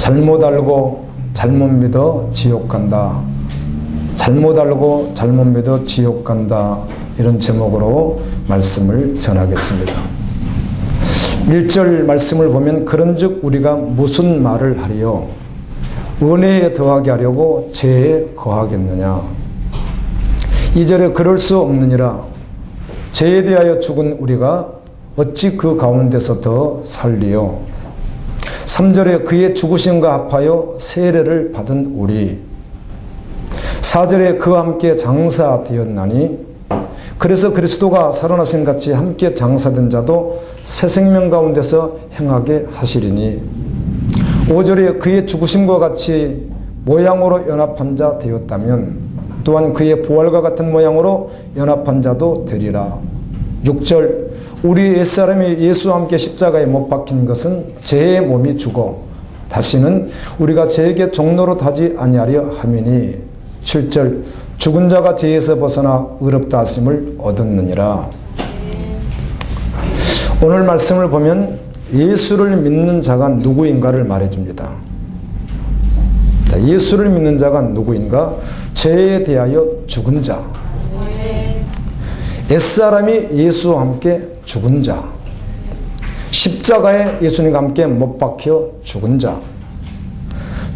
잘못 알고 잘못 믿어 지옥 간다. 잘못 알고 잘못 믿어 지옥 간다. 이런 제목으로 말씀을 전하겠습니다. 1절 말씀을 보면 그런즉 우리가 무슨 말을 하리요? 은혜에 더하게 하려고 죄에 거하겠느냐? 2절에 그럴 수 없느니라. 죄에 대하여 죽은 우리가 어찌 그 가운데서 더 살리요? 3절에 그의 죽으심과 합하여 세례를 받은 우리. 4절에 그와 함께 장사되었나니 그래서 그리스도가 살아나신 같이 함께 장사된 자도 새 생명 가운데서 행하게 하시리니 5절에 그의 죽으심과 같이 모양으로 연합한 자 되었다면 또한 그의 부활과 같은 모양으로 연합한 자도 되리라. 6절 우리 옛사람이 예수와 함께 십자가에 못 박힌 것은 죄의 몸이 죽어 다시는 우리가 죄에게 종노릇 하지 아니하려 함이니 7절 죽은 자가 죄에서 벗어나 의롭다 하심을 얻었느니라. 오늘 말씀을 보면 예수를 믿는 자가 누구인가를 말해줍니다. 예수를 믿는 자가 누구인가? 죄에 대하여 죽은 자. 옛사람이 예수와 함께 죽은 자. 십자가에 예수님과 함께 못 박혀 죽은 자.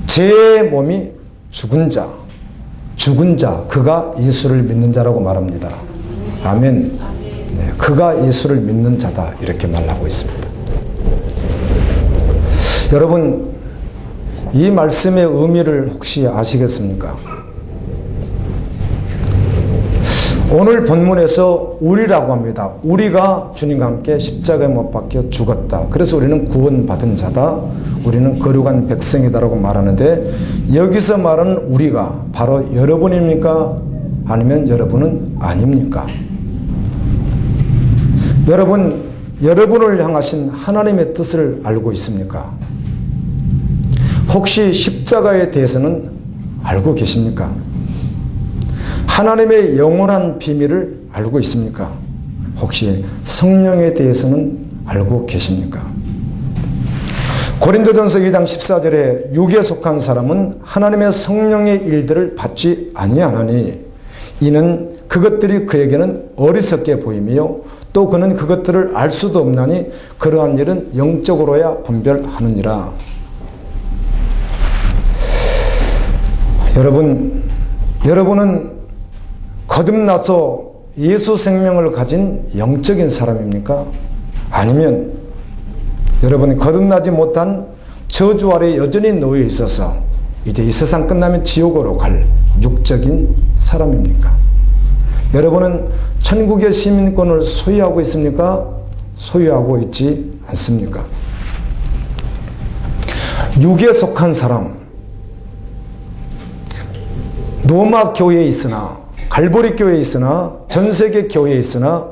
죄의 몸이 죽은 자. 죽은 자, 그가 예수를 믿는 자라고 말합니다. 아멘. 네, 그가 예수를 믿는 자다 이렇게 말하고 있습니다. 여러분, 이 말씀의 의미를 혹시 아시겠습니까? 오늘 본문에서 우리라고 합니다. 우리가 주님과 함께 십자가에 못 박혀 죽었다. 그래서 우리는 구원받은 자다. 우리는 거룩한 백성이다라고 말하는데 여기서 말하는 우리가 바로 여러분입니까? 아니면 여러분은 아닙니까? 여러분을 향하신 하나님의 뜻을 알고 있습니까? 혹시 십자가에 대해서는 알고 계십니까? 하나님의 영원한 비밀을 알고 있습니까? 혹시 성령에 대해서는 알고 계십니까? 고린도전서 2장 14절에 육에 속한 사람은 하나님의 성령의 일들을 받지 아니하나니 이는 그것들이 그에게는 어리석게 보이며 또 그는 그것들을 알 수도 없나니 그러한 일은 영적으로야 분별하느니라. 여러분은 거듭나서 예수 생명을 가진 영적인 사람입니까? 아니면 여러분이 거듭나지 못한 저주 아래 여전히 놓여 있어서 이제 이 세상 끝나면 지옥으로 갈 육적인 사람입니까? 여러분은 천국의 시민권을 소유하고 있습니까? 소유하고 있지 않습니까? 육에 속한 사람, 로마 교회에 있으나 갈보리 교회에 있으나 전세계 교회에 있으나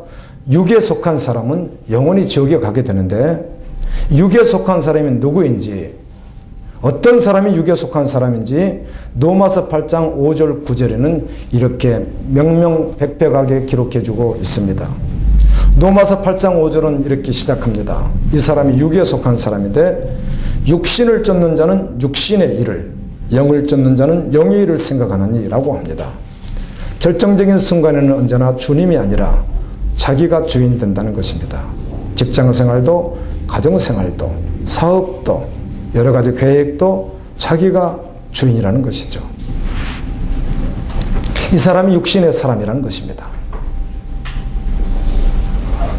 육에 속한 사람은 영원히 지옥에 가게 되는데 육에 속한 사람이 누구인지 어떤 사람이 육에 속한 사람인지 로마서 8장 5절 9절에는 이렇게 명명백백하게 기록해주고 있습니다. 로마서 8장 5절은 이렇게 시작합니다. 이 사람이 육에 속한 사람인데 육신을 쫓는 자는 육신의 일을 영을 쫓는 자는 영의 일을 생각하느니 라고 합니다. 결정적인 순간에는 언제나 주님이 아니라 자기가 주인 된다는 것입니다. 직장생활도 가정생활도 사업도 여러 가지 계획도 자기가 주인이라는 것이죠. 이 사람이 육신의 사람이라는 것입니다.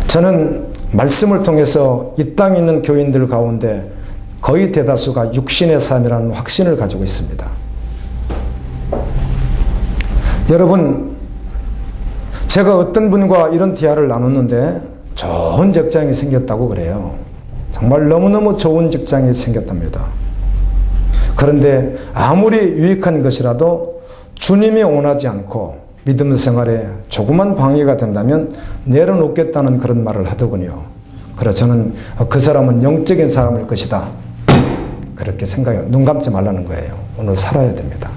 저는 말씀을 통해서 이 땅에 있는 교인들 가운데 거의 대다수가 육신의 사람이라는 확신을 가지고 있습니다. 여러분, 제가 어떤 분과 이런 대화를 나눴는데 좋은 직장이 생겼다고 그래요. 정말 너무너무 좋은 직장이 생겼답니다. 그런데 아무리 유익한 것이라도 주님이 원하지 않고 믿음 생활에 조그만 방해가 된다면 내려놓겠다는 그런 말을 하더군요. 그래서 저는 그 사람은 영적인 사람일 것이다. 그렇게 생각해요. 눈 감지 말라는 거예요. 오늘 살아야 됩니다.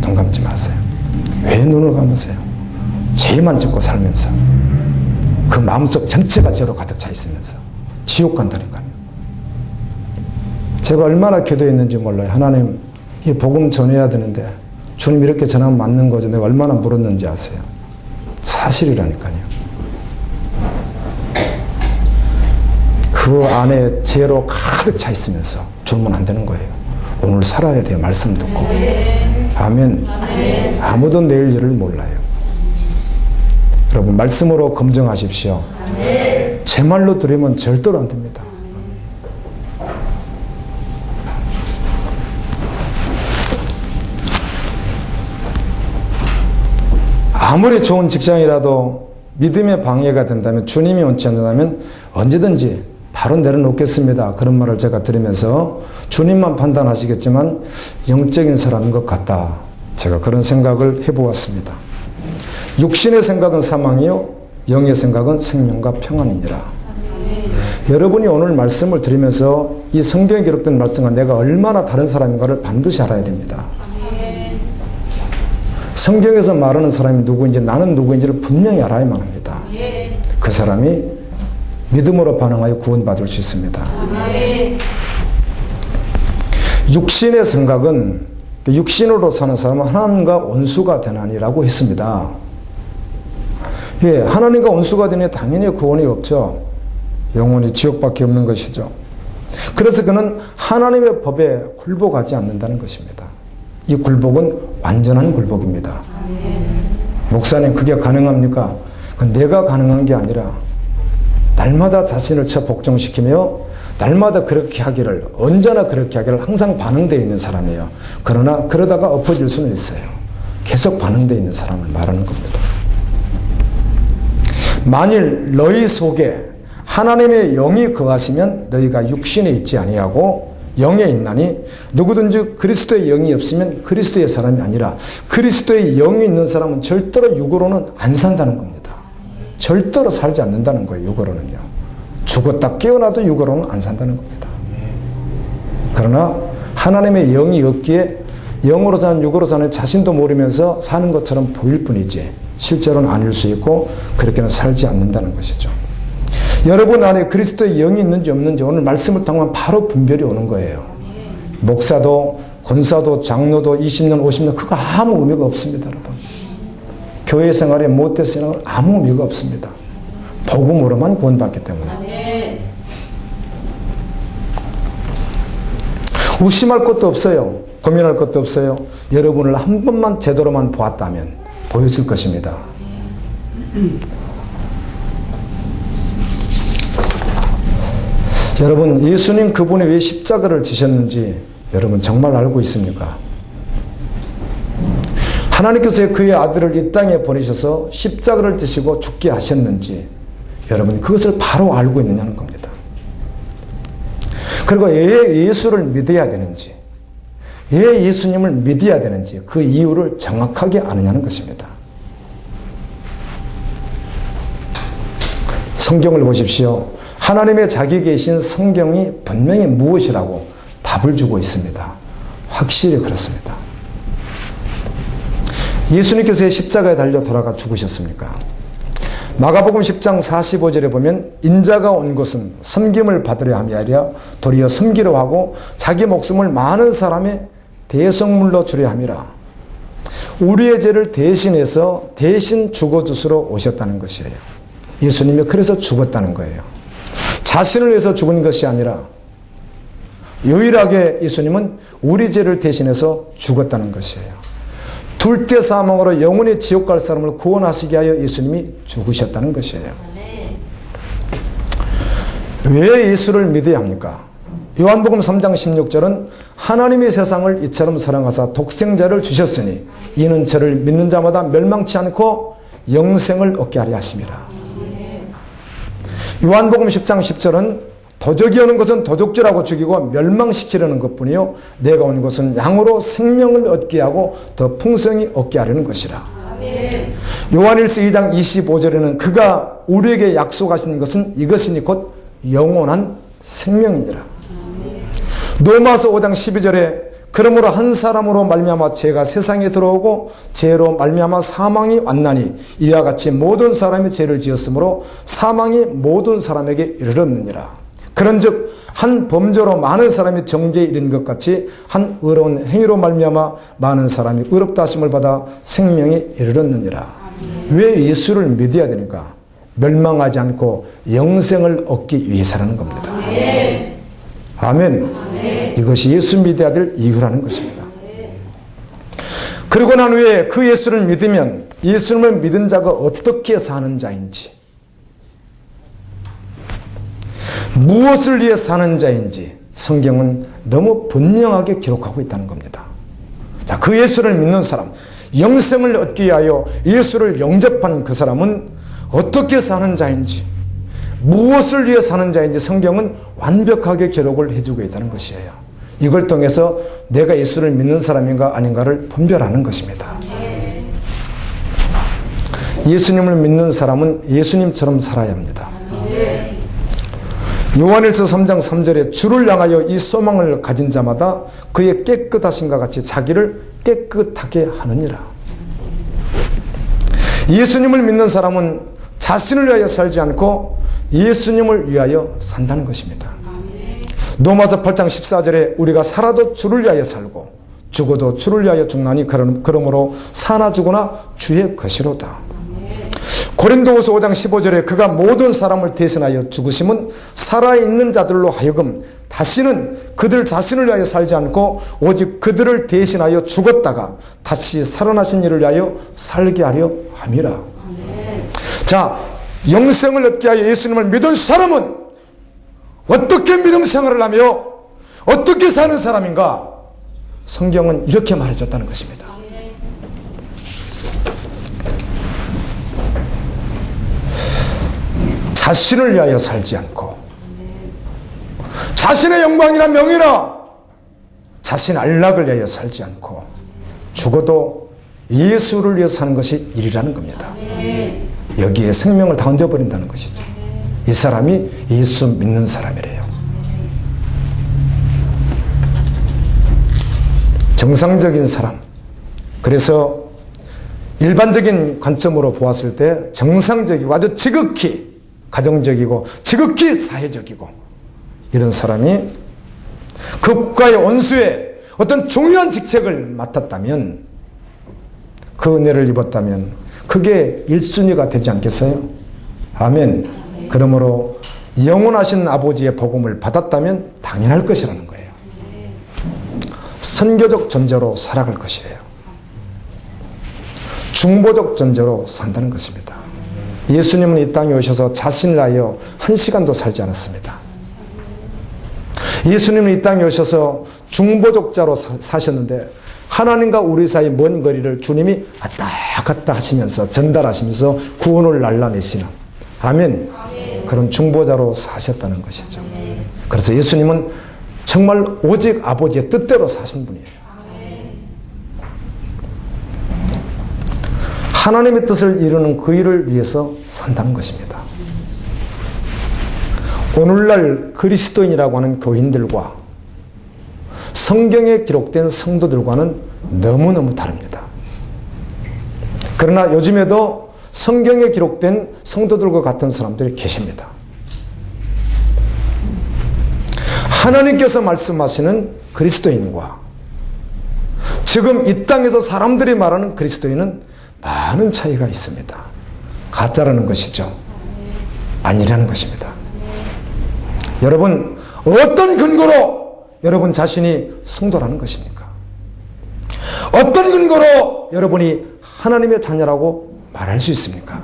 눈 감지 마세요. 왜 눈을 감으세요? 죄만 짓고 살면서 그 마음속 전체가 죄로 가득 차 있으면서 지옥 간다니까요. 제가 얼마나 기도했는지 몰라요. 하나님, 이 복음 전해야 되는데 주님 이렇게 전하면 맞는 거죠. 내가 얼마나 물었는지 아세요? 사실이라니까요. 그 안에 죄로 가득 차 있으면서 죽으면 안 되는 거예요. 오늘 살아야 돼요. 말씀 듣고. 아멘. 아무도 내일 일을 몰라요. 여러분 말씀으로 검증하십시오. 제 말로 들으면 절대로 안 됩니다. 아무리 좋은 직장이라도 믿음의 방해가 된다면, 주님이 원치 않는다면 언제든지 바로 내려놓겠습니다. 그런 말을 제가 들으면서 주님만 판단하시겠지만 영적인 사람인 것 같다. 제가 그런 생각을 해보았습니다. 육신의 생각은 사망이요 영의 생각은 생명과 평안이니라. 여러분이 오늘 말씀을 들으면서 이 성경에 기록된 말씀과 내가 얼마나 다른 사람인가를 반드시 알아야 됩니다. 성경에서 말하는 사람이 누구인지, 나는 누구인지를 분명히 알아야만 합니다. 그 사람이 믿음으로 반응하여 구원받을 수 있습니다. 육신의 생각은, 육신으로 사는 사람은 하나님과 원수가 되나니라고 했습니다. 예, 하나님과 원수가 되니 당연히 구원이 없죠. 영원히 지옥밖에 없는 것이죠. 그래서 그는 하나님의 법에 굴복하지 않는다는 것입니다. 이 굴복은 완전한 굴복입니다. 목사님, 그게 가능합니까? 그건 내가 가능한 게 아니라 날마다 자신을 복종시키며 날마다 그렇게 하기를, 언제나 그렇게 하기를 항상 반응되어 있는 사람이에요. 그러나 그러다가 엎어질 수는 있어요. 계속 반응되어 있는 사람을 말하는 겁니다. 만일 너희 속에 하나님의 영이 거하시면 너희가 육신에 있지 아니하고 영에 있나니, 누구든지 그리스도의 영이 없으면 그리스도의 사람이 아니라, 그리스도의 영이 있는 사람은 절대로 육으로는 안 산다는 겁니다. 절대로 살지 않는다는 거예요. 육으로는요. 죽었다 깨어나도 육으로는 안 산다는 겁니다. 그러나 하나님의 영이 없기에 영으로 사는 육으로 사는 자신도 모르면서 사는 것처럼 보일 뿐이지 실제로는 아닐 수 있고 그렇게는 살지 않는다는 것이죠. 여러분 안에 그리스도의 영이 있는지 없는지 오늘 말씀을 통하면 바로 분별이 오는 거예요. 목사도 권사도 장로도 20년 50년 그거 아무 의미가 없습니다. 여러분, 교회 생활에 못된 생활은 아무 의미가 없습니다. 복음으로만 구원받기 때문에. 의심할 것도 없어요. 고민할 것도 없어요. 여러분을 한 번만 제대로만 보았다면 보였을 것입니다. 여러분, 예수님 그분이 왜 십자가를 지셨는지 여러분 정말 알고 있습니까? 하나님께서 그의 아들을 이 땅에 보내셔서 십자가를 지시고 죽게 하셨는지 여러분 그것을 바로 알고 있느냐는 겁니다. 그리고 왜 예수를 믿어야 되는지, 왜 예수님을 믿어야 되는지 그 이유를 정확하게 아느냐는 것입니다. 성경을 보십시오. 하나님의 자기 계신 성경이 분명히 무엇이라고 답을 주고 있습니다. 확실히 그렇습니다. 예수님께서 십자가에 달려 돌아가 죽으셨습니까? 마가복음 10장 45절에 보면 인자가 온 것은 섬김을 받으려 함이 아니라 도리어 섬기려 하고 자기 목숨을 많은 사람의 대속물로 주려 함이라. 우리의 죄를 대신해서 대신 죽어주시러 오셨다는 것이에요. 예수님이 그래서 죽었다는 거예요. 자신을 위해서 죽은 것이 아니라 유일하게 예수님은 우리 죄를 대신해서 죽었다는 것이에요. 둘째 사망으로 영원히 지옥 갈 사람을 구원하시게 하여 예수님이 죽으셨다는 것이에요. 왜 예수를 믿어야 합니까? 요한복음 3장 16절은 하나님이 세상을 이처럼 사랑하사 독생자를 주셨으니 이는 저를 믿는 자마다 멸망치 않고 영생을 얻게 하려 하심이라. 요한복음 10장 10절은 도적이 오는 것은 도둑질하고 죽이고 멸망시키려는 것뿐이요 내가 온 것은 양으로 생명을 얻게 하고 더 풍성히 얻게 하려는 것이라. 요한일서 2장 25절에는 그가 우리에게 약속하신 것은 이것이니 곧 영원한 생명이니라. 로마서 5장 12절에 그러므로 한 사람으로 말미암아 죄가 세상에 들어오고 죄로 말미암아 사망이 왔나니 이와 같이 모든 사람이 죄를 지었으므로 사망이 모든 사람에게 이르렀느니라. 그런즉 한 범죄로 많은 사람이 정죄에 이른 것 같이 한 의로운 행위로 말미암아 많은 사람이 의롭다 하심을 받아 생명에 이르렀느니라. 왜 예수를 믿어야 되니까? 멸망하지 않고 영생을 얻기 위해서라는 겁니다. 아멘. 이것이 예수 믿어야 될 이유라는 것입니다. 그리고 난 후에 그 예수를 믿으면 예수님을 믿은 자가 어떻게 사는 자인지, 무엇을 위해 사는 자인지 성경은 너무 분명하게 기록하고 있다는 겁니다. 자, 그 예수를 믿는 사람, 영생을 얻기 위하여 예수를 영접한 그 사람은 어떻게 사는 자인지, 무엇을 위해 사는 자인지 성경은 완벽하게 기록을 해주고 있다는 것이에요. 이걸 통해서 내가 예수를 믿는 사람인가 아닌가를 분별하는 것입니다. 예수님을 믿는 사람은 예수님처럼 살아야 합니다. 요한일서 3장 3절에 주를 향하여 이 소망을 가진 자마다 그의 깨끗하심과 같이 자기를 깨끗하게 하느니라. 예수님을 믿는 사람은 자신을 위하여 살지 않고 예수님을 위하여 산다는 것입니다. 로마서 8장 14절에 우리가 살아도 주를 위하여 살고 죽어도 주를 위하여 죽나니 그러므로 사나 죽으나 주의 것이로다. 고린도후서 5장 15절에 그가 모든 사람을 대신하여 죽으심은 살아있는 자들로 하여금 다시는 그들 자신을 위하여 살지 않고 오직 그들을 대신하여 죽었다가 다시 살아나신 이를 위하여 살게 하려 함이라. 자, 영생을 얻게 하여 예수님을 믿은 사람은 어떻게 믿음 생활을 하며 어떻게 사는 사람인가? 성경은 이렇게 말해줬다는 것입니다. 자신을 위하여 살지 않고 자신의 영광이나 명예나 자신의 안락을 위하여 살지 않고 죽어도 예수를 위해 사는 것이 일이라는 겁니다. 여기에 생명을 다 얹어버린다는 것이죠. 이 사람이 예수 믿는 사람이래요. 정상적인 사람. 그래서 일반적인 관점으로 보았을 때 정상적이고 아주 지극히 가정적이고 지극히 사회적이고 이런 사람이 그 국가의 원수에 어떤 중요한 직책을 맡았다면, 그 은혜를 입었다면 그게 1순위가 되지 않겠어요? 아멘. 그러므로 영원하신 아버지의 복음을 받았다면 당연할 것이라는 거예요. 선교적 존재로 살아갈 것이에요. 중보적 존재로 산다는 것입니다. 예수님은 이 땅에 오셔서 자신을 위하여 한 시간도 살지 않았습니다. 예수님은 이 땅에 오셔서 중보적자로 사셨는데 하나님과 우리 사이 먼 거리를 주님이 왔다 갔다 하시면서 전달하시면서 구원을 날라내시는, 아멘, 그런 중보자로 사셨다는 것이죠. 그래서 예수님은 정말 오직 아버지의 뜻대로 사신 분이에요. 하나님의 뜻을 이루는 그 일을 위해서 산다는 것입니다. 오늘날 그리스도인이라고 하는 교인들과 성경에 기록된 성도들과는 너무너무 다릅니다. 그러나 요즘에도 성경에 기록된 성도들과 같은 사람들이 계십니다. 하나님께서 말씀하시는 그리스도인과 지금 이 땅에서 사람들이 말하는 그리스도인은 많은 차이가 있습니다. 가짜라는 것이죠. 아니라는 것입니다. 여러분, 어떤 근거로 여러분 자신이 성도라는 것입니까? 어떤 근거로 여러분이 하나님의 자녀라고 말할 수 있습니까?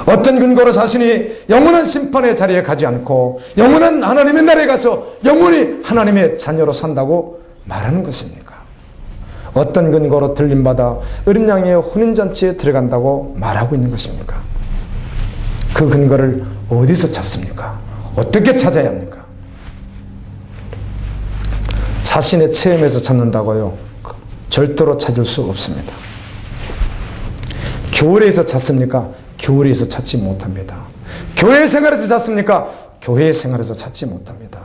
어떤 근거로 자신이 영원한 심판의 자리에 가지 않고 영원한 하나님의 나라에 가서 영원히 하나님의 자녀로 산다고 말하는 것입니까? 어떤 근거로 들림받아 어린 양의 혼인잔치에 들어간다고 말하고 있는 것입니까? 그 근거를 어디서 찾습니까? 어떻게 찾아야 합니까? 자신의 체험에서 찾는다고요? 절대로 찾을 수 없습니다. 교회에서 찾습니까? 교회에서 찾지 못합니다. 교회 생활에서 찾습니까? 교회 생활에서 찾지 못합니다.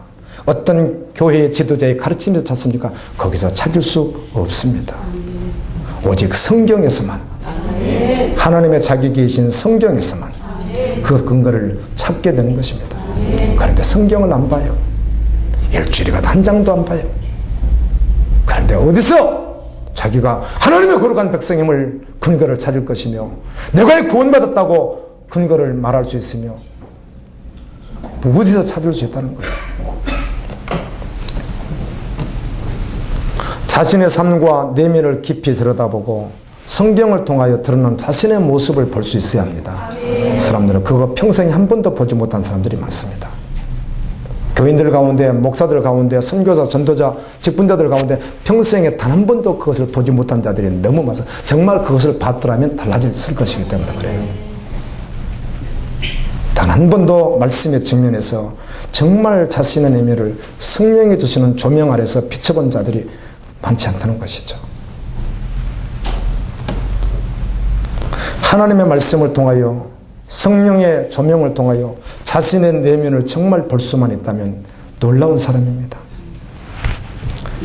어떤 교회의 지도자의 가르침에서 찾습니까? 거기서 찾을 수 없습니다. 오직 성경에서만, 하나님의 자기 계신 성경에서만 그 근거를 찾게 되는 것입니다. 그런데 성경을 안 봐요. 일주일에 가도 한 장도 안 봐요. 그런데 어디서 자기가 하나님의 거룩한 백성임을 근거를 찾을 것이며 내가 구원받았다고 근거를 말할 수 있으며 어디서 찾을 수 있다는 거예요. 자신의 삶과 내면을 깊이 들여다보고 성경을 통하여 드러난 자신의 모습을 볼 수 있어야 합니다. 사람들은 그거 평생에 한 번도 보지 못한 사람들이 많습니다. 교인들 가운데, 목사들 가운데, 선교사, 전도자, 직분자들 가운데 평생에 단 한 번도 그것을 보지 못한 자들이 너무 많아서 정말 그것을 봤더라면 달라질 것이기 때문에 그래요. 단 한 번도 말씀의 측면에서 정말 자신의 내면을 성령이 주시는 조명 아래서 비춰본 자들이 많지 않다는 것이죠. 하나님의 말씀을 통하여 성령의 조명을 통하여 자신의 내면을 정말 볼 수만 있다면 놀라운 사람입니다.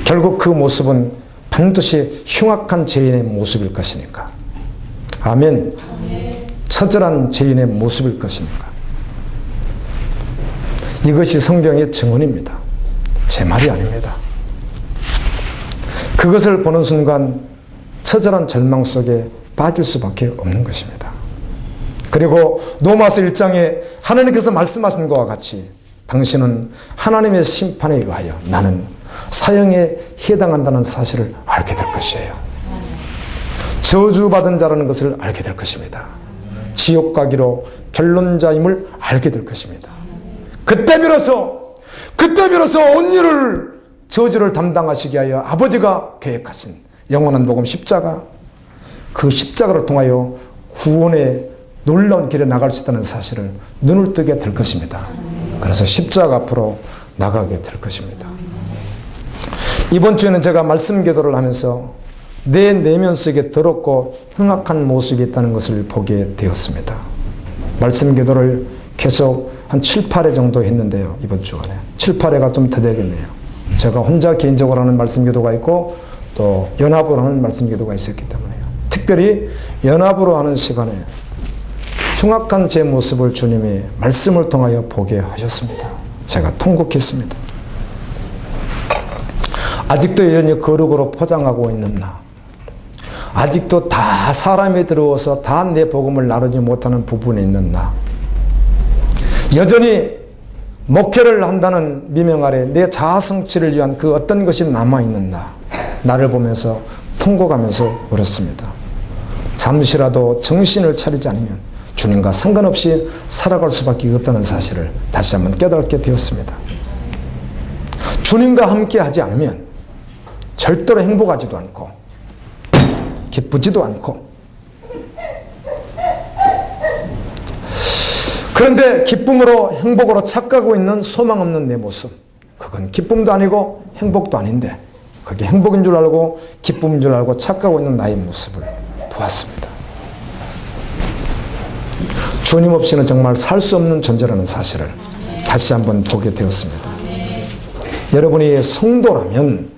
결국 그 모습은 반드시 흉악한 죄인의 모습일 것이니까. 아멘. 처절한 죄인의 모습일 것이니까. 이것이 성경의 증언입니다. 제 말이 아닙니다. 그것을 보는 순간 처절한 절망 속에 빠질 수밖에 없는 것입니다. 그리고 로마서 1장에 하나님께서 말씀하신 것과 같이 당신은 하나님의 심판에 의하여 나는 사형에 해당한다는 사실을 알게 될 것이에요. 저주받은 자라는 것을 알게 될 것입니다. 지옥 가기로 결론자임을 알게 될 것입니다. 그때 비로소 온 일을 저주를 담당하시게 하여 아버지가 계획하신 영원한 복음 십자가, 그 십자가를 통하여 구원의 놀라운 길에 나갈 수 있다는 사실을 눈을 뜨게 될 것입니다. 그래서 십자가 앞으로 나가게 될 것입니다. 이번 주에는 제가 말씀 기도를 하면서 내 내면 속에 더럽고 흉악한 모습이 있다는 것을 보게 되었습니다. 말씀 기도를 계속 한 7, 8회 정도 했는데요. 이번 주간에 7, 8회가 좀 더 되겠네요. 제가 혼자 개인적으로 하는 말씀 기도가 있고 또 연합으로 하는 말씀 기도가 있었기 때문에요. 특별히 연합으로 하는 시간에 흉악한 제 모습을 주님이 말씀을 통하여 보게 하셨습니다. 제가 통곡했습니다. 아직도 여전히 거룩으로 포장하고 있는 나, 아직도 다 사람이 들어와서 다 내 복음을 나누지 못하는 부분이 있는 나, 여전히 목회를 한다는 미명 아래 내 자아 성취를 위한 그 어떤 것이 남아있는 나를 보면서 통곡하면서 울었습니다. 잠시라도 정신을 차리지 않으면 주님과 상관없이 살아갈 수밖에 없다는 사실을 다시 한번 깨닫게 되었습니다. 주님과 함께 하지 않으면 절대로 행복하지도 않고 기쁘지도 않고, 그런데 기쁨으로 행복으로 착각하고 있는 소망 없는 내 모습, 그건 기쁨도 아니고 행복도 아닌데 그게 행복인 줄 알고 기쁨인 줄 알고 착각하고 있는 나의 모습을 보았습니다. 주님 없이는 정말 살 수 없는 존재라는 사실을 다시 한번 보게 되었습니다. 여러분이 성도라면,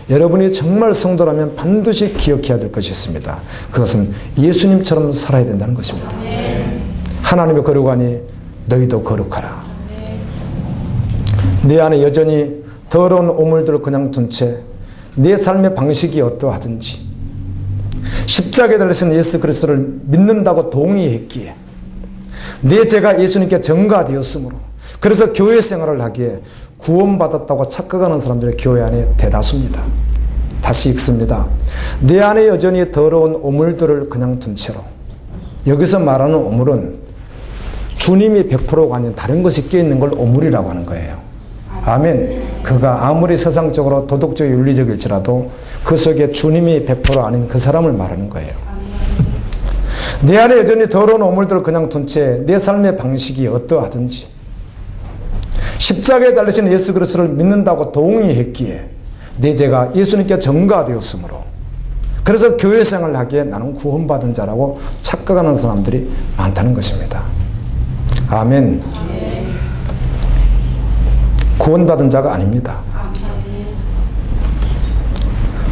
여러분이 정말 성도라면 반드시 기억해야 될 것이 있습니다. 그것은 예수님처럼 살아야 된다는 것입니다. 하나님의 거룩하니 너희도 거룩하라. 내 안에 여전히 더러운 오물들을 그냥 둔 채 내 삶의 방식이 어떠하든지 십자가에 달리신 예수 그리스도를 믿는다고 동의했기에 내 죄가 예수님께 전가되었으므로, 그래서 교회 생활을 하기에 구원받았다고 착각하는 사람들이 교회 안에 대다수입니다. 다시 읽습니다. 내 안에 여전히 더러운 오물들을 그냥 둔 채로, 여기서 말하는 오물은 주님이 100%가 아닌 다른 것이 껴있는 걸 오물이라고 하는 거예요. 아멘. 그가 아무리 세상적으로 도덕적 윤리적일지라도 그 속에 주님이 100% 아닌 그 사람을 말하는 거예요. 내 안에 여전히 더러운 오물들을 그냥 둔 채 내 삶의 방식이 어떠하든지 십자가에 달리신 예수 그리스도를 믿는다고 동의했기에 내 죄가 예수님께 전가되었으므로, 그래서 교회 생활을 하기에 나는 구원받은 자라고 착각하는 사람들이 많다는 것입니다. 아멘. 구원받은 자가 아닙니다.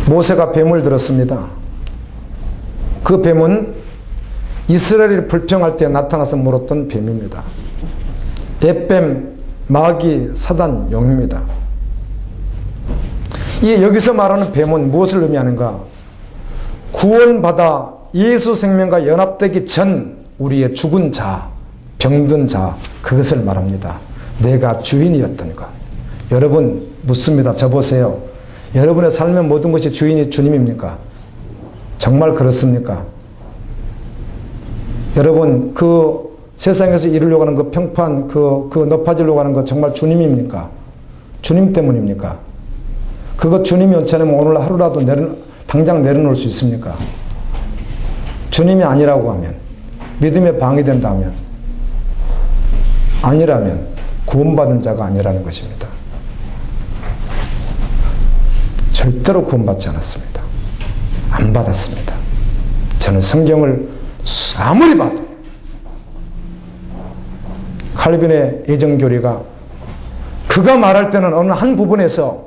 모세가 뱀을 들었습니다. 그 뱀은 이스라엘이 불평할 때 나타나서 물었던 뱀입니다. 뱃뱀, 마귀, 사단, 용입니다. 여기서 말하는 뱀은 무엇을 의미하는가? 구원받아 예수 생명과 연합되기 전 우리의 죽은 자, 병든 자, 그것을 말합니다. 내가 주인이었던 것. 여러분 묻습니다. 저 보세요. 여러분의 삶의 모든 것이 주인이 주님입니까? 정말 그렇습니까? 여러분 그 세상에서 이루려고 하는 그 평판, 그 높아지려고 하는 것 정말 주님입니까? 주님 때문입니까? 그거 주님이 원치 않으면 오늘 하루라도 당장 내려놓을 수 있습니까? 주님이 아니라고 하면, 믿음에 방해된다면, 아니라면 구원받은 자가 아니라는 것입니다. 절대로 구원받지 않았습니다. 안 받았습니다. 저는 성경을 아무리 봐도 칼빈의 예정교리가 그가 말할 때는 어느 한 부분에서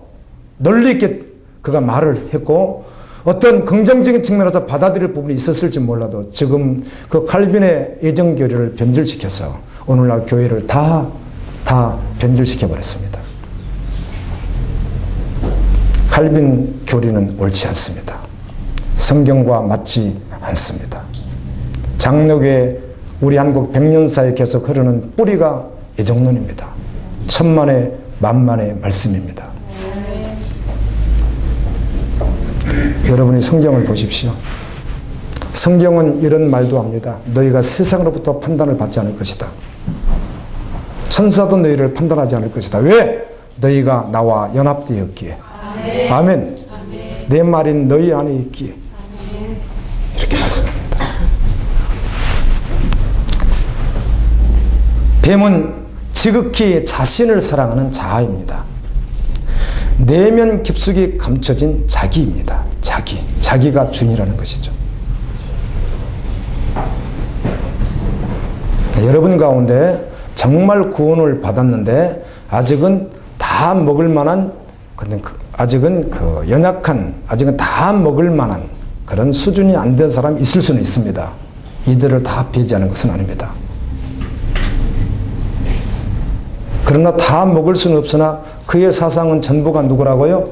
널리 있게 그가 말을 했고 어떤 긍정적인 측면에서 받아들일 부분이 있었을지 몰라도 지금 그 칼빈의 예정교리를 변질시켜서 오늘날 교회를 다 변질시켜 버렸습니다. 칼빈 교리는 옳지 않습니다. 성경과 맞지 않습니다. 장로교회 우리 한국 100년사에 계속 흐르는 뿌리가 예정론입니다. 천만의 만만의 말씀입니다. 여러분이 성경을 보십시오. 성경은 이런 말도 합니다. 너희가 세상으로부터 판단을 받지 않을 것이다. 천사도 너희를 판단하지 않을 것이다. 왜? 너희가 나와 연합되었기에. 아멘. 내 말인 너희 안에 있기에. 이렇게 말씀합니다. 뱀은 지극히 자신을 사랑하는 자아입니다. 내면 깊숙이 감춰진 자기입니다. 자기가 주인이라는 것이죠. 여러분 가운데 정말 구원을 받았는데 아직은 다 먹을 만한, 아직은 연약한, 아직은 다 먹을 만한 그런 수준이 안 된 사람이 있을 수는 있습니다. 이들을 다 배제하는 것은 아닙니다. 그러나 다 먹을 수는 없으나 그의 사상은 전부가 누구라고요?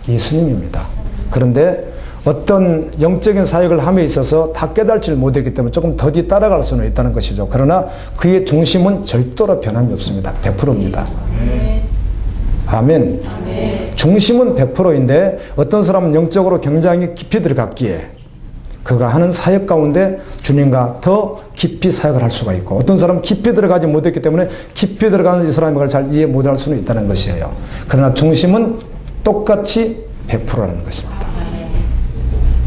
예수님입니다. 그런데 어떤 영적인 사역을 함에 있어서 다 깨달지를 못했기 때문에 조금 더디 따라갈 수는 있다는 것이죠. 그러나 그의 중심은 절대로 변함이 없습니다. 100%입니다. 아멘. 중심은 100%인데 어떤 사람은 영적으로 굉장히 깊이 들어갔기에 그가 하는 사역 가운데 주님과 더 깊이 사역을 할 수가 있고 어떤 사람은 깊이 들어가지 못했기 때문에 깊이 들어가는 이 사람이 그걸 잘 이해 못할 수는 있다는 것이에요. 그러나 중심은 똑같이 100%라는 것입니다.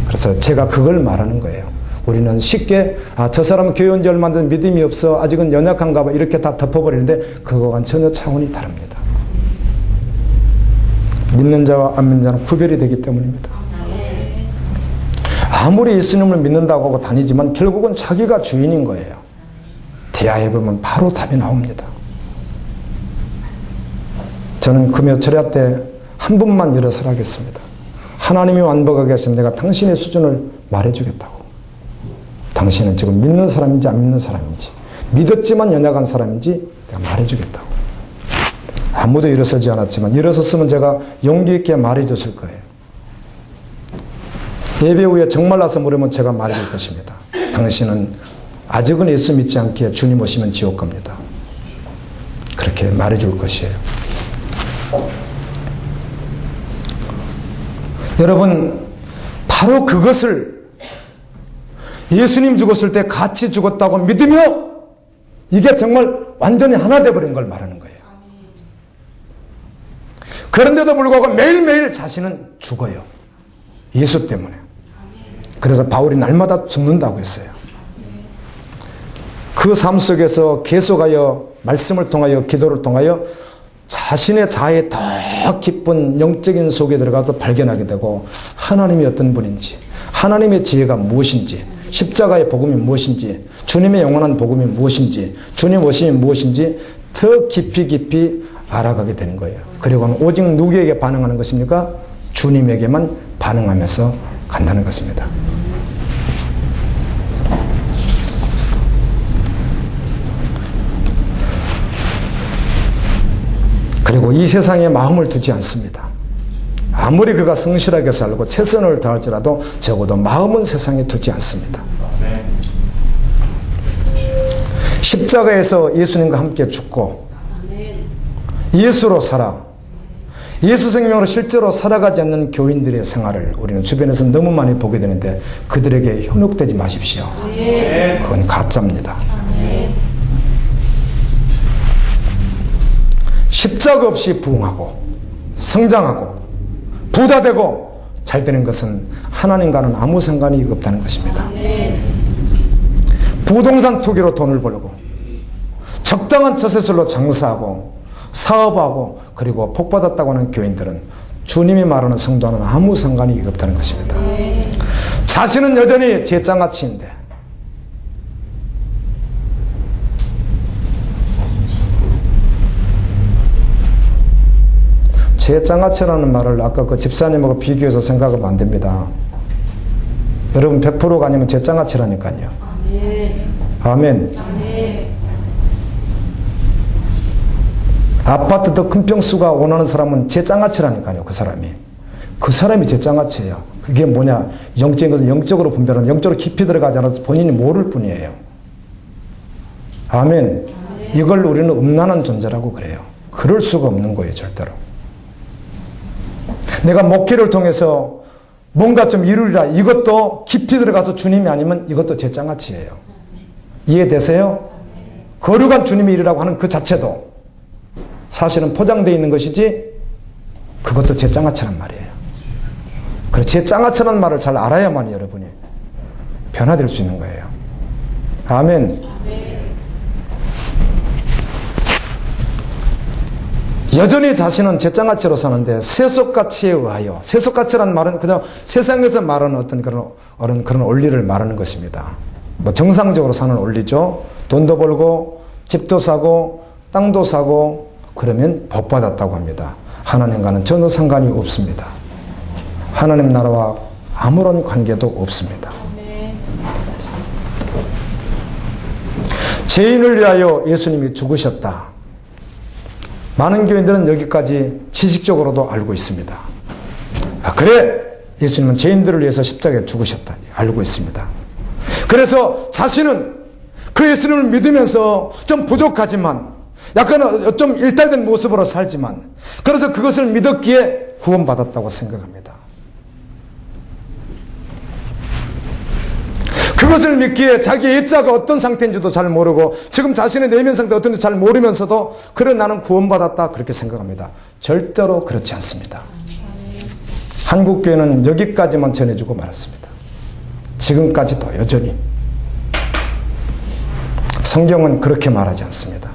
그래서 제가 그걸 말하는 거예요. 우리는 쉽게 저 사람은 교회 온 지 얼마 안 된 믿음이 없어 아직은 연약한가 봐 이렇게 다 덮어버리는데 그거와는 전혀 차원이 다릅니다. 믿는 자와 안 믿는 자는 구별이 되기 때문입니다. 아무리 예수님을 믿는다고 하고 다니지만 결국은 자기가 주인인 거예요. 대화해보면 바로 답이 나옵니다. 저는 금요 철야 때 한 분만 일어서라 하겠습니다. 하나님이 완벽하게 하시면 내가 당신의 수준을 말해주겠다고. 당신은 지금 믿는 사람인지 안 믿는 사람인지 믿었지만 연약한 사람인지 내가 말해주겠다고. 아무도 일어서지 않았지만 일어섰으면 제가 용기 있게 말해줬을 거예요. 예배 후에 정말 나서 물으면 제가 말해줄 것입니다. 당신은 아직은 예수 믿지 않기에 주님 오시면 지옥 갑니다. 그렇게 말해줄 것이에요. 여러분 바로 그것을 예수님 죽었을 때 같이 죽었다고 믿으며 이게 정말 완전히 하나 되어버린 걸 말하는 거예요. 그런데도 불구하고 매일매일 자신은 죽어요. 예수 때문에. 그래서 바울이 날마다 죽는다고 했어요. 그 삶 속에서 계속하여 말씀을 통하여 기도를 통하여 자신의 자아의 더 깊은 영적인 속에 들어가서 발견하게 되고 하나님이 어떤 분인지 하나님의 지혜가 무엇인지 십자가의 복음이 무엇인지 주님의 영원한 복음이 무엇인지 주님 오심이 무엇인지 더 깊이 알아가게 되는 거예요. 그리고는 오직 누구에게 반응하는 것입니까? 주님에게만 반응하면서 간다는 것입니다. 그리고 이 세상에 마음을 두지 않습니다. 아무리 그가 성실하게 살고 최선을 다할지라도 적어도 마음은 세상에 두지 않습니다. 십자가에서 예수님과 함께 죽고 예수로 살아 예수 생명으로 실제로 살아가지 않는 교인들의 생활을 우리는 주변에서 너무 많이 보게 되는데 그들에게 현혹되지 마십시오. 그건 가짜입니다. 십자가 없이 부흥하고 성장하고 부자되고 잘되는 것은 하나님과는 아무 상관이 없다는 것입니다. 부동산 투기로 돈을 벌고 적당한 처세술로 장사하고 사업하고 그리고 복받았다고 하는 교인들은 주님이 말하는 성도와는 아무 상관이 없다는 것입니다. 자신은 여전히 제 장아찌인데 제 장아찌라는 말을 아까 그 집사님하고 비교해서 생각하면 안 됩니다. 여러분 100%가 아니면 제 장아찌라니까요. 아멘. 아파트 더 큰 평수가 원하는 사람은 제 장아찌라니까요. 그 사람이 제 장아찌예요. 그게 뭐냐, 영적인 것은 영적으로 분별하는, 영적으로 깊이 들어가지 않아서 본인이 모를 뿐이에요. 아멘. 이걸 우리는 음란한 존재라고 그래요. 그럴 수가 없는 거예요. 절대로. 내가 목회를 통해서 뭔가 좀 이루리라, 이것도 깊이 들어가서 주님이 아니면 이것도 제 장아찌예요. 이해되세요? 거룩한 주님이 이루라고 하는 그 자체도 사실은 포장되어 있는 것이지 그것도 제 장아찌란 말이에요. 그래서 제 장아찌라는 말을 잘 알아야만 여러분이 변화될 수 있는 거예요. 아멘. 여전히 자신은 제 장아찌로 사는데 세속가치에 의하여, 세속가치라는 말은 그냥 세상에서 말하는 어떤 그런 원리를 말하는 것입니다. 뭐 정상적으로 사는 원리죠. 돈도 벌고 집도 사고 땅도 사고 그러면 복 받았다고 합니다. 하나님과는 전혀 상관이 없습니다. 하나님 나라와 아무런 관계도 없습니다. 죄인을 위하여 예수님이 죽으셨다. 많은 교인들은 여기까지 지식적으로도 알고 있습니다. 그래, 예수님은 죄인들을 위해서 십자가에 죽으셨다. 알고 있습니다. 그래서 자신은 그 예수님을 믿으면서 좀 부족하지만 약간 좀 일탈된 모습으로 살지만 그래서 그것을 믿었기에 구원받았다고 생각합니다. 그것을 믿기에 자기의 옛자가 어떤 상태인지도 잘 모르고 지금 자신의 내면 상태 어떤지 잘 모르면서도 그래 나는 구원받았다 그렇게 생각합니다. 절대로 그렇지 않습니다. 한국교회는 여기까지만 전해주고 말았습니다. 지금까지도 여전히 성경은 그렇게 말하지 않습니다.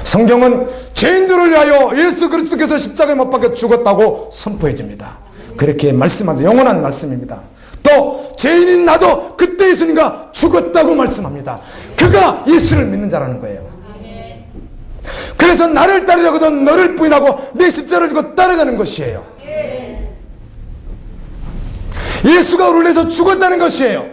성경은 죄인들을 위하여 예수 그리스도께서 십자가에 못 박혀 죽었다고 선포해 줍니다. 그렇게 말씀합니다. 영원한 말씀입니다. 또 죄인인 나도 그때 예수님과 죽었다고 말씀합니다. 그가 예수를 믿는 자라는 거예요. 그래서 나를 따르려거든 너를 부인하고 내 십자가를 지고 따라가는 것이에요. 예수가 우리를 위해서 죽었다는 것이에요.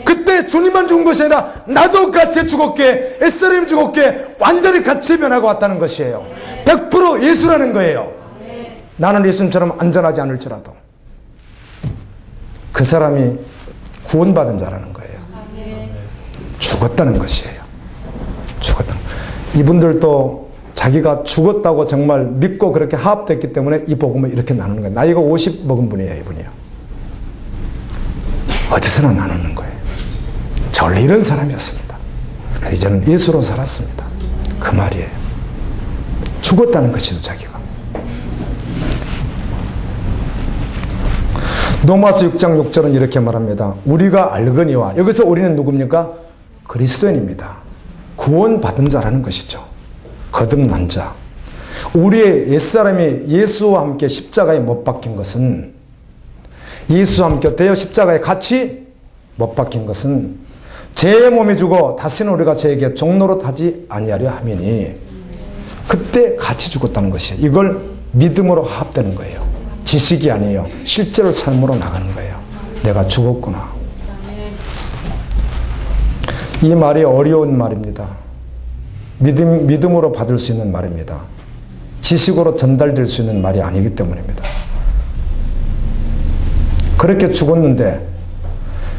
그때 주님만 죽은 것이 아니라 나도 같이 죽었기에 에스라임 죽었기에 완전히 같이 변하고 왔다는 것이에요. 100% 예수라는 거예요. 나는 예수님처럼 안전하지 않을지라도 그 사람이 구원받은 자라는 거예요. 죽었다는 것이에요. 죽었다는. 이분들도 자기가 죽었다고 정말 믿고 그렇게 화합됐기 때문에 이 복음을 이렇게 나누는 거예요. 나이가 50 먹은 분이에요. 이분이요. 어디서나 나누는 거예요. 저 원래 이런 사람이었습니다. 이제는 예수로 살았습니다. 그 말이에요. 죽었다는 것이죠. 자기가. 로마서 6장 6절은 이렇게 말합니다. 우리가 알거니와, 여기서 우리는 누굽니까? 그리스도인입니다. 구원받은 자라는 것이죠. 거듭난 자. 우리의 옛사람이 예수와 함께 십자가에 못 박힌 것은, 예수와 함께 되어 십자가에 같이 못 박힌 것은 죄의 몸이 주고 다시는 우리가 죄에게 종노릇 하지 아니하려 함이니 그때 같이 죽었다는 것이에요. 이걸 믿음으로 화합되는 거예요. 지식이 아니에요. 실제로 삶으로 나가는 거예요. 내가 죽었구나. 이 말이 어려운 말입니다. 믿음으로 받을 수 있는 말입니다. 지식으로 전달될 수 있는 말이 아니기 때문입니다. 그렇게 죽었는데,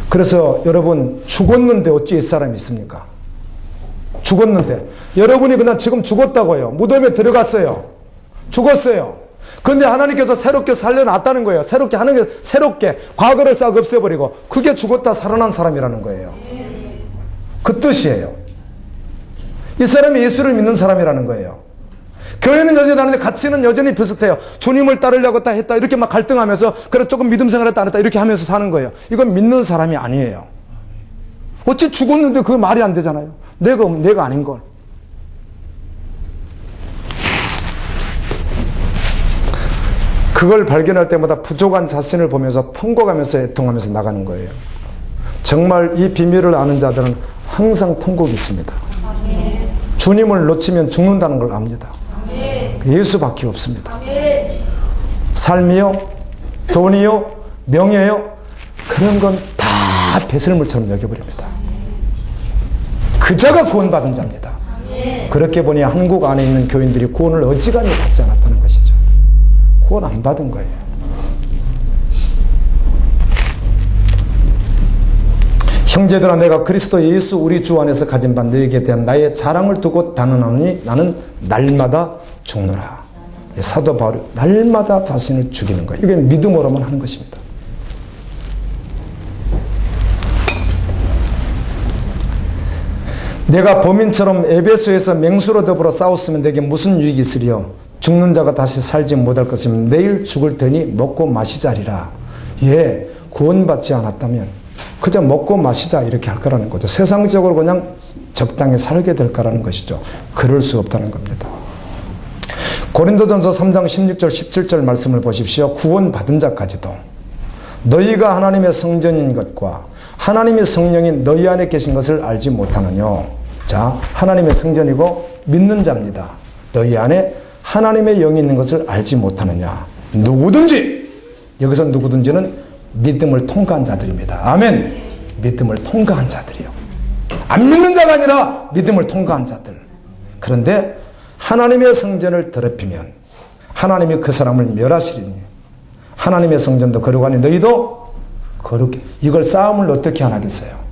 그래서 여러분, 죽었는데 어찌 이 사람이 있습니까? 죽었는데 여러분이 그냥 지금 죽었다고요. 무덤에 들어갔어요. 죽었어요. 그런데 하나님께서 새롭게 살려놨다는 거예요. 새롭게 하는 게, 새롭게 과거를 싹 없애버리고, 그게 죽었다 살아난 사람이라는 거예요. 그 뜻이에요. 이 사람이 예수를 믿는 사람이라는 거예요. 교회는 여전히 다른데 가치는 여전히 비슷해요. 주님을 따르려고 했다 이렇게 막 갈등하면서, 그래 조금 믿음 생활했다 안 했다 이렇게 하면서 사는 거예요. 이건 믿는 사람이 아니에요. 어찌 죽었는데 그게 말이 안 되잖아요. 내가 아닌 걸. 그걸 발견할 때마다 부족한 자신을 보면서 통곡하면서 애통하면서 나가는 거예요. 정말 이 비밀을 아는 자들은 항상 통곡이 있습니다. 주님을 놓치면 죽는다는 걸 압니다. 예수밖에 없습니다. 삶이요, 돈이요, 명예요, 그런 건 다 배설물처럼 여겨버립니다. 그자가 구원받은 자입니다. 그렇게 보니 한국 안에 있는 교인들이 구원을 어지간히 받지 않았다는 것이죠. 구원 안 받은 거예요. 형제들아, 내가 그리스도 예수 우리 주 안에서 가진 바 너에게 대한 나의 자랑을 두고 단언하니 나는 날마다 죽노라. 사도 바울이 날마다 자신을 죽이는 거예요. 이게 믿음으로만 하는 것입니다. 내가 범인처럼 에베소에서 맹수로 더불어 싸웠으면 내게 무슨 유익이 있으리요? 죽는 자가 다시 살지 못할 것이면 내일 죽을 테니 먹고 마시자리라. 예, 구원받지 않았다면 그저 먹고 마시자 이렇게 할 거라는 거죠. 세상적으로 그냥 적당히 살게 될 거라는 것이죠. 그럴 수 없다는 겁니다. 고린도전서 3장 16절 17절 말씀을 보십시오. 구원받은 자까지도 너희가 하나님의 성전인 것과 하나님의 성령인 너희 안에 계신 것을 알지 못하느뇨. 자, 하나님의 성전이고 믿는 자입니다. 너희 안에 하나님의 영이 있는 것을 알지 못하느냐. 누구든지, 여기서 누구든지는 믿음을 통과한 자들입니다. 아멘. 믿음을 통과한 자들이요. 안 믿는 자가 아니라 믿음을 통과한 자들. 그런데 하나님의 성전을 더럽히면 하나님이 그 사람을 멸하시리니 하나님의 성전도 거룩하니 너희도 거룩해. 이걸 싸움을 어떻게 안 하겠어요?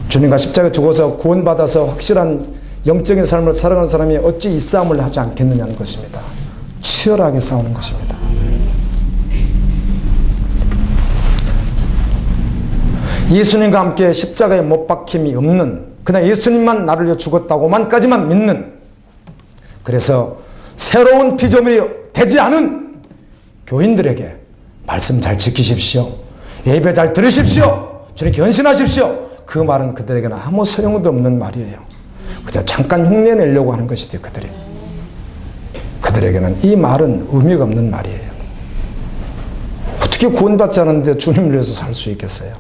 주님과 십자가에 죽어서 구원받아서 확실한 영적인 삶을 살아가는 사람이 어찌 이 싸움을 하지 않겠느냐는 것입니다. 치열하게 싸우는 것입니다. 예수님과 함께 십자가에 못 박힘이 없는, 그냥 예수님만 나를 위해 죽었다고만까지만 믿는, 그래서 새로운 피조물이 되지 않은 교인들에게 말씀 잘 지키십시오. 예배 잘 들으십시오. 주님 견신하십시오. 그 말은 그들에게는 아무 소용도 없는 말이에요. 그저 잠깐 흉내 내려고 하는 것이지 그들에게는 이 말은 의미가 없는 말이에요. 어떻게 구원받지 않았는데 주님을 위해서 살 수 있겠어요?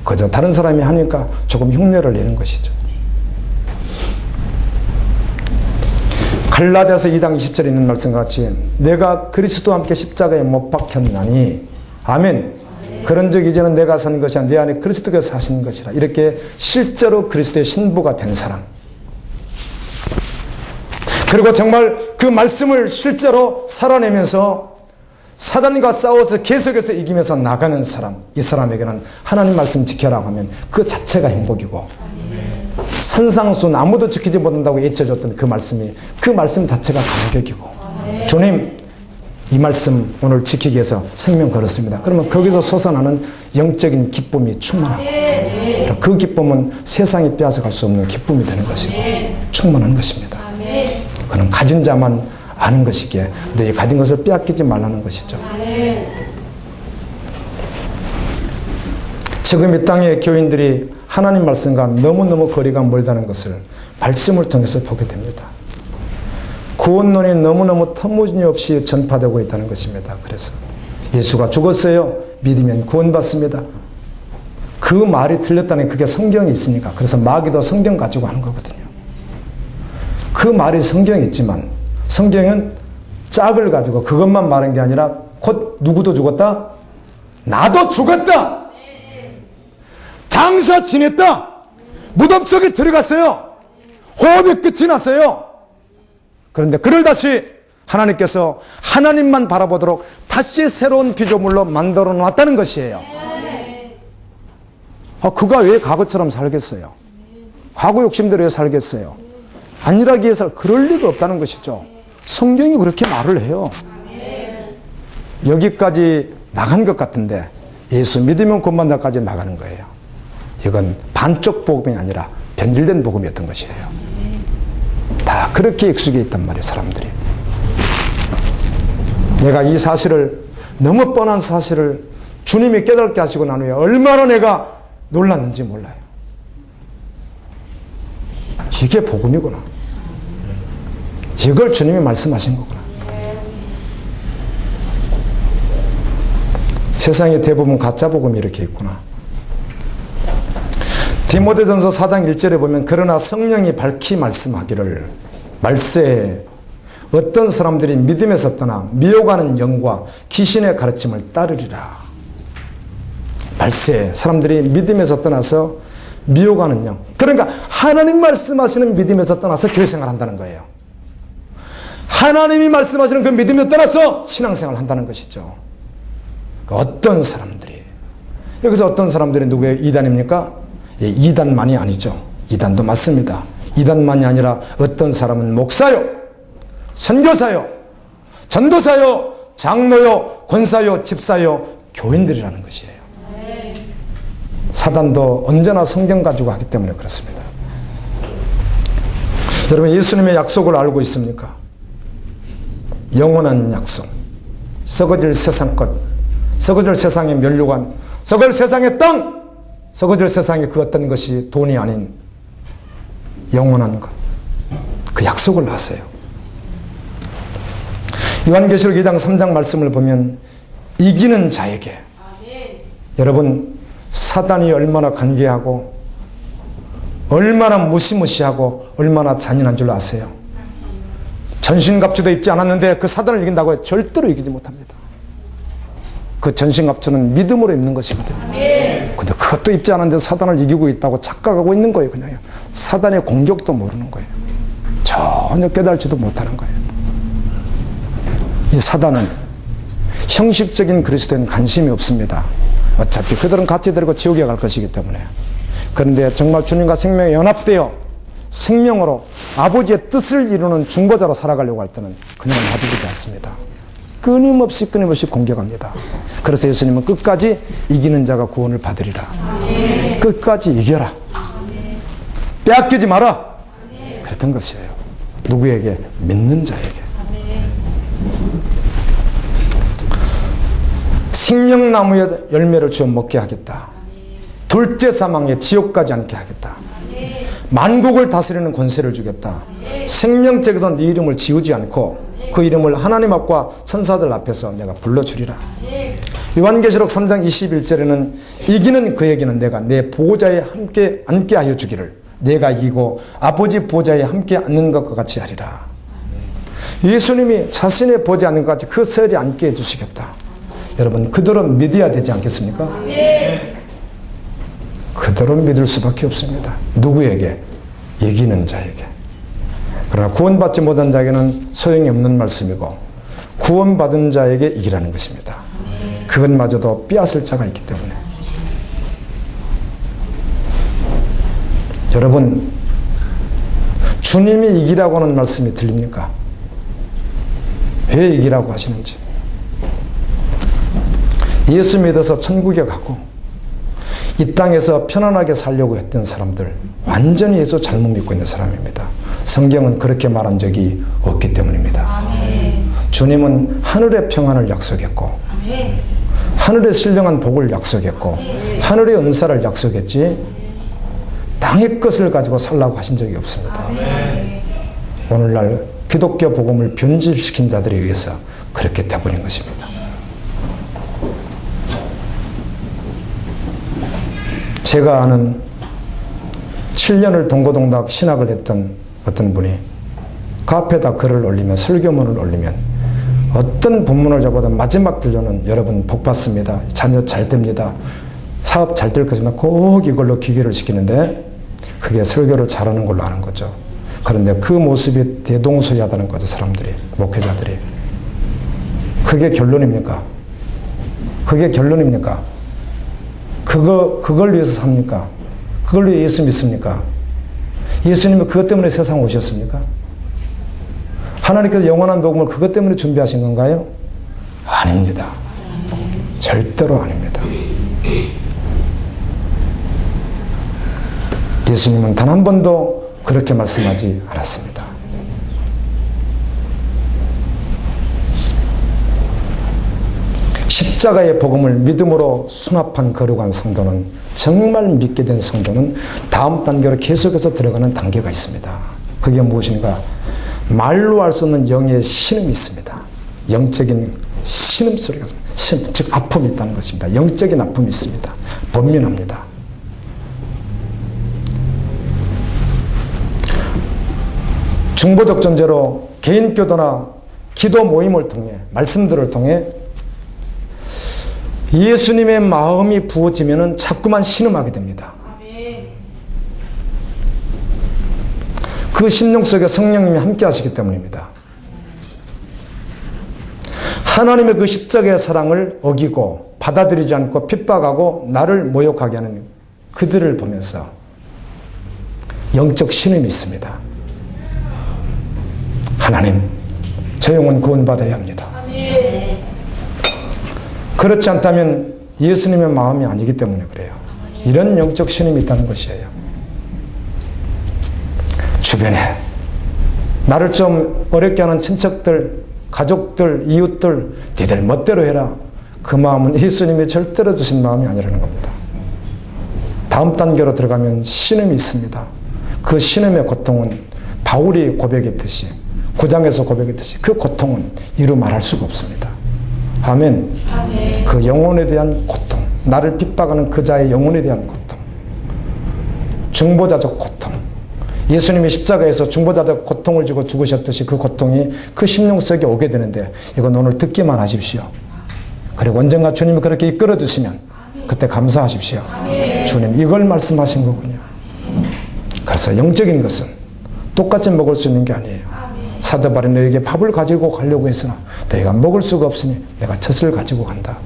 그저 다른 사람이 하니까 조금 흉내를 내는 것이죠. 갈라디아서 2장 20절에 있는 말씀과 같이 내가 그리스도와 함께 십자가에 못 박혔나니 아멘. 그런즉 이제는 내가 사는 것이 아니라 내 안에 그리스도께서 사시는 것이라. 이렇게 실제로 그리스도의 신부가 된 사람, 그리고 정말 그 말씀을 실제로 살아내면서 사단과 싸워서 계속해서 이기면서 나가는 사람, 이 사람에게는 하나님 말씀 지켜라 하면 그 자체가 행복이고, 산상수훈 아무도 지키지 못한다고 외쳐줬던 그 말씀 자체가 감격이고, 주님 이 말씀 오늘 지키기 위해서 생명 걸었습니다. 그러면 거기서 솟아나는 영적인 기쁨이 충만하고, 그 기쁨은 세상이 빼앗아갈 수 없는 기쁨이 되는 것이고 충만한 것입니다. 그는 가진 자만 아는 것이기에 너희 가진 것을 빼앗기지 말라는 것이죠. 지금 이 땅의 교인들이 하나님 말씀과 너무너무 거리가 멀다는 것을 말씀을 통해서 보게 됩니다. 구원론이 너무너무 터무니없이 전파되고 있다는 것입니다. 그래서 예수가 죽었어요. 믿으면 구원받습니다. 그 말이 틀렸다는 그게 성경이 있으니까. 그래서 마귀도 성경 가지고 하는 거거든요. 그 말이 성경이 있지만 성경은 짝을 가지고 그것만 말한 게 아니라 곧 누구도 죽었다? 나도 죽었다! 장사 지냈다! 무덤 속에 들어갔어요! 호흡이 끝이 났어요! 그런데 그를 다시 하나님께서 하나님만 바라보도록 다시 새로운 피조물로 만들어 놨다는 것이에요. 그가 왜 과거처럼 살겠어요? 과거 욕심대로 왜 살겠어요? 안일하기 위해서 그럴 리가 없다는 것이죠. 성경이 그렇게 말을 해요. 여기까지 나간 것 같은데 예수 믿으면 구원받는다까지 나가는 거예요. 이건 반쪽 복음이 아니라 변질된 복음이었던 것이에요. 다 그렇게 익숙해 있단 말이에요, 사람들이. 내가 이 사실을, 너무 뻔한 사실을 주님이 깨닫게 하시고 난 후에 얼마나 내가 놀랐는지 몰라요. 이게 복음이구나. 이걸 주님이 말씀하신 거구나. 세상의 대부분 가짜 복음이 이렇게 있구나. 디모데전서 4장 1절에 보면 그러나 성령이 밝히 말씀하기를 말세에 어떤 사람들이 믿음에서 떠나 미혹하는 영과 귀신의 가르침을 따르리라. 말세에 사람들이 믿음에서 떠나서 미혹하는 영. 그러니까 하나님 말씀하시는 믿음에서 떠나서 교회생활 한다는 거예요. 하나님이 말씀하시는 그 믿음에서 떠나서 신앙생활 한다는 것이죠. 어떤 사람들이, 여기서 어떤 사람들이 누구의 이단입니까? 예, 이단만이 아니죠. 이단도 맞습니다. 이단만이 아니라 어떤 사람은 목사요, 선교사요, 전도사요, 장로요, 권사요, 집사요, 교인들이라는 것이에요. 사단도 언제나 성경 가지고 하기 때문에 그렇습니다. 여러분, 예수님의 약속을 알고 있습니까? 영원한 약속, 썩어질 세상 것, 썩어질 세상의 면류관, 썩을 세상의 땅, 썩어질 세상의 그 어떤 것이 돈이 아닌 영원한 것, 그 약속을 하세요. 요한계시록 2장 3장 말씀을 보면 이기는 자에게, 여러분, 사단이 얼마나 간계하고 얼마나 무시무시하고 얼마나 잔인한 줄 아세요? 전신갑주도 입지 않았는데 그 사단을 이긴다고 절대로 이기지 못합니다. 그 전신갑주는 믿음으로 입는 것이거든요. 근데 그것도 입지 않았는데 사단을 이기고 있다고 착각하고 있는 거예요. 그냥 사단의 공격도 모르는 거예요. 전혀 깨달지도 못하는 거예요. 이 사단은 형식적인 그리스도에는 관심이 없습니다. 어차피 그들은 같이 데리고 지옥에 갈 것이기 때문에. 그런데 정말 주님과 생명에 연합되어 생명으로 아버지의 뜻을 이루는 중보자로 살아가려고 할 때는 그냥 놔두지 않습니다. 끊임없이 공격합니다. 그래서 예수님은 끝까지 이기는 자가 구원을 받으리라. 끝까지 이겨라. 빼앗기지 마라. 그랬던 것이에요. 누구에게? 믿는 자에게. 생명나무의 열매를 주어 먹게 하겠다. 둘째 사망에 지옥 가지 않게 하겠다. 만국을 다스리는 권세를 주겠다. 생명책에서 네 이름을 지우지 않고 그 이름을 하나님 앞과 천사들 앞에서 내가 불러주리라. 요한계시록 3장 21절에는 이기는 그에게는 내가 내 보호자에 함께 앉게 하여 주기를, 내가 이기고 아버지 보호자에 함께 앉는 것과 같이 하리라. 예수님이 자신의 보호자에 앉는 것 같이 그 세월에 앉게 해주시겠다. 여러분, 그들은 믿어야 되지 않겠습니까? 그들은 믿을 수밖에 없습니다. 누구에게? 이기는 자에게. 그러나 구원받지 못한 자에게는 소용이 없는 말씀이고 구원받은 자에게 이기라는 것입니다. 그것마저도 빼앗을 자가 있기 때문에. 여러분, 주님이 이기라고 하는 말씀이 들립니까? 왜 이기라고 하시는지. 예수 믿어서 천국에 가고 이 땅에서 편안하게 살려고 했던 사람들, 완전히 예수 잘못 믿고 있는 사람입니다. 성경은 그렇게 말한 적이 없기 때문입니다. 아멘. 주님은 하늘의 평안을 약속했고, 아멘, 하늘의 신령한 복을 약속했고, 아멘, 하늘의 은사를 약속했지 땅의 것을 가지고 살라고 하신 적이 없습니다. 아멘. 오늘날 기독교 복음을 변질시킨 자들에 의해서 그렇게 돼버린 것입니다. 제가 아는 7년을 동고동락 신학을 했던 어떤 분이 그 앞에다 글을 올리면, 설교문을 올리면 어떤 본문을 잡아도 마지막 결론은 여러분 복 받습니다. 자녀 잘 됩니다. 사업 잘 될 것입니다. 꼭 이걸로 기계를 시키는데 그게 설교를 잘하는 걸로 아는 거죠. 그런데 그 모습이 대동소이하다는 거죠. 사람들이, 목회자들이. 그게 결론입니까? 그게 결론입니까? 그걸 위해서 삽니까? 그걸 위해 예수 믿습니까? 예수님은 그것 때문에 세상 오셨습니까? 하나님께서 영원한 복음을 그것 때문에 준비하신 건가요? 아닙니다. 절대로 아닙니다. 예수님은 단 한 번도 그렇게 말씀하지 않았습니다. 십자가의 복음을 믿음으로 수납한 거룩한 성도는, 정말 믿게 된 성도는 다음 단계로 계속해서 들어가는 단계가 있습니다. 그게 무엇인가? 말로 할 수 없는 영의 신음이 있습니다. 영적인 신음소리가 있습니다. 즉 아픔이 있다는 것입니다. 영적인 아픔이 있습니다. 번민합니다. 중보적 존재로 개인 교도나 기도 모임을 통해, 말씀들을 통해 예수님의 마음이 부어지면 자꾸만 신음하게 됩니다. 그 심령 속에 성령님이 함께 하시기 때문입니다. 하나님의 그 십자가의 사랑을 어기고 받아들이지 않고 핍박하고 나를 모욕하게 하는 그들을 보면서 영적 신음이 있습니다. 하나님, 저 영혼 구원받아야 합니다. 그렇지 않다면 예수님의 마음이 아니기 때문에 그래요. 이런 영적 신임이 있다는 것이에요. 주변에 나를 좀 어렵게 하는 친척들, 가족들, 이웃들, 니들 멋대로 해라. 그 마음은 예수님이 절대로 주신 마음이 아니라는 겁니다. 다음 단계로 들어가면 신음이 있습니다. 그 신음의 고통은 바울이 고백했듯이, 9장에서 고백했듯이 그 고통은 이루 말할 수가 없습니다. 아멘. 아멘. 그 영혼에 대한 고통, 나를 핍박하는 그 자의 영혼에 대한 고통, 중보자적 고통, 예수님이 십자가에서 중보자적 고통을 지고 죽으셨듯이 그 고통이 그 심령 속에 오게 되는데, 이건 오늘 듣기만 하십시오. 그리고 언젠가 주님이 그렇게 이끌어 주시면 그때 감사하십시오. 아멘. 주님 이걸 말씀하신 거군요. 그래서 영적인 것은 똑같이 먹을 수 있는 게 아니에요. 사도 바울이 너에게 밥을 가지고 가려고 했으나 너희가 먹을 수가 없으니 내가 젖을 가지고 간다.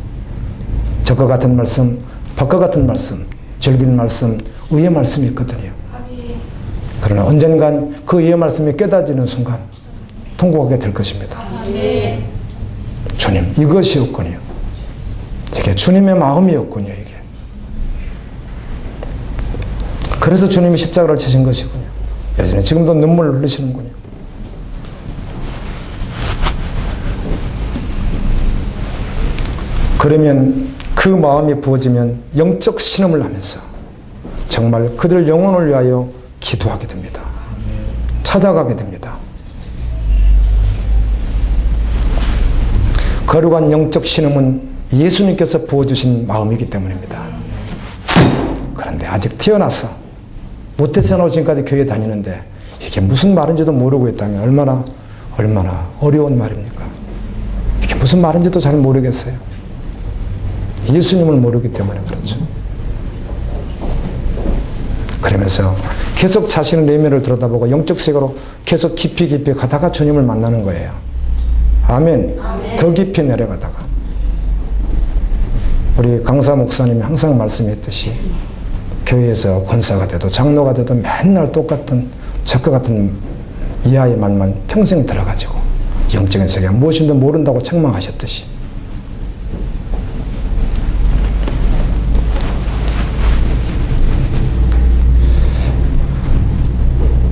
젖과 같은 말씀, 밥과 같은 말씀, 즐긴 말씀, 의의 말씀이 있거든요. 그러나 언젠간 그 의의 말씀이 깨닫지는 순간 통곡하게 될 것입니다. 주님, 이것이었군요. 이게 주님의 마음이었군요. 이게. 그래서 주님이 십자가를 지신 것이군요. 여전히 지금도 눈물을 흘리시는군요. 그러면 그 마음이 부어지면 영적 신음을 하면서 정말 그들 영혼을 위하여 기도하게 됩니다. 찾아가게 됩니다. 거룩한 영적 신음은 예수님께서 부어주신 마음이기 때문입니다. 그런데 아직 태어나서 모태생으로 지금까지 교회 다니는데 이게 무슨 말인지도 모르고 있다면 얼마나 어려운 말입니까? 이게 무슨 말인지도 잘 모르겠어요. 예수님을 모르기 때문에 그렇죠. 그러면서 계속 자신의 내면을 들여다보고 영적 세계로 계속 깊이 가다가 주님을 만나는 거예요. 아멘. 아멘. 더 깊이 내려가다가. 우리 강사 목사님이 항상 말씀했듯이 교회에서 권사가 돼도 장로가 돼도 맨날 똑같은 적과 같은 이하의 말만 평생 들어가지고 영적인 세계가 무엇인지 모른다고 책망하셨듯이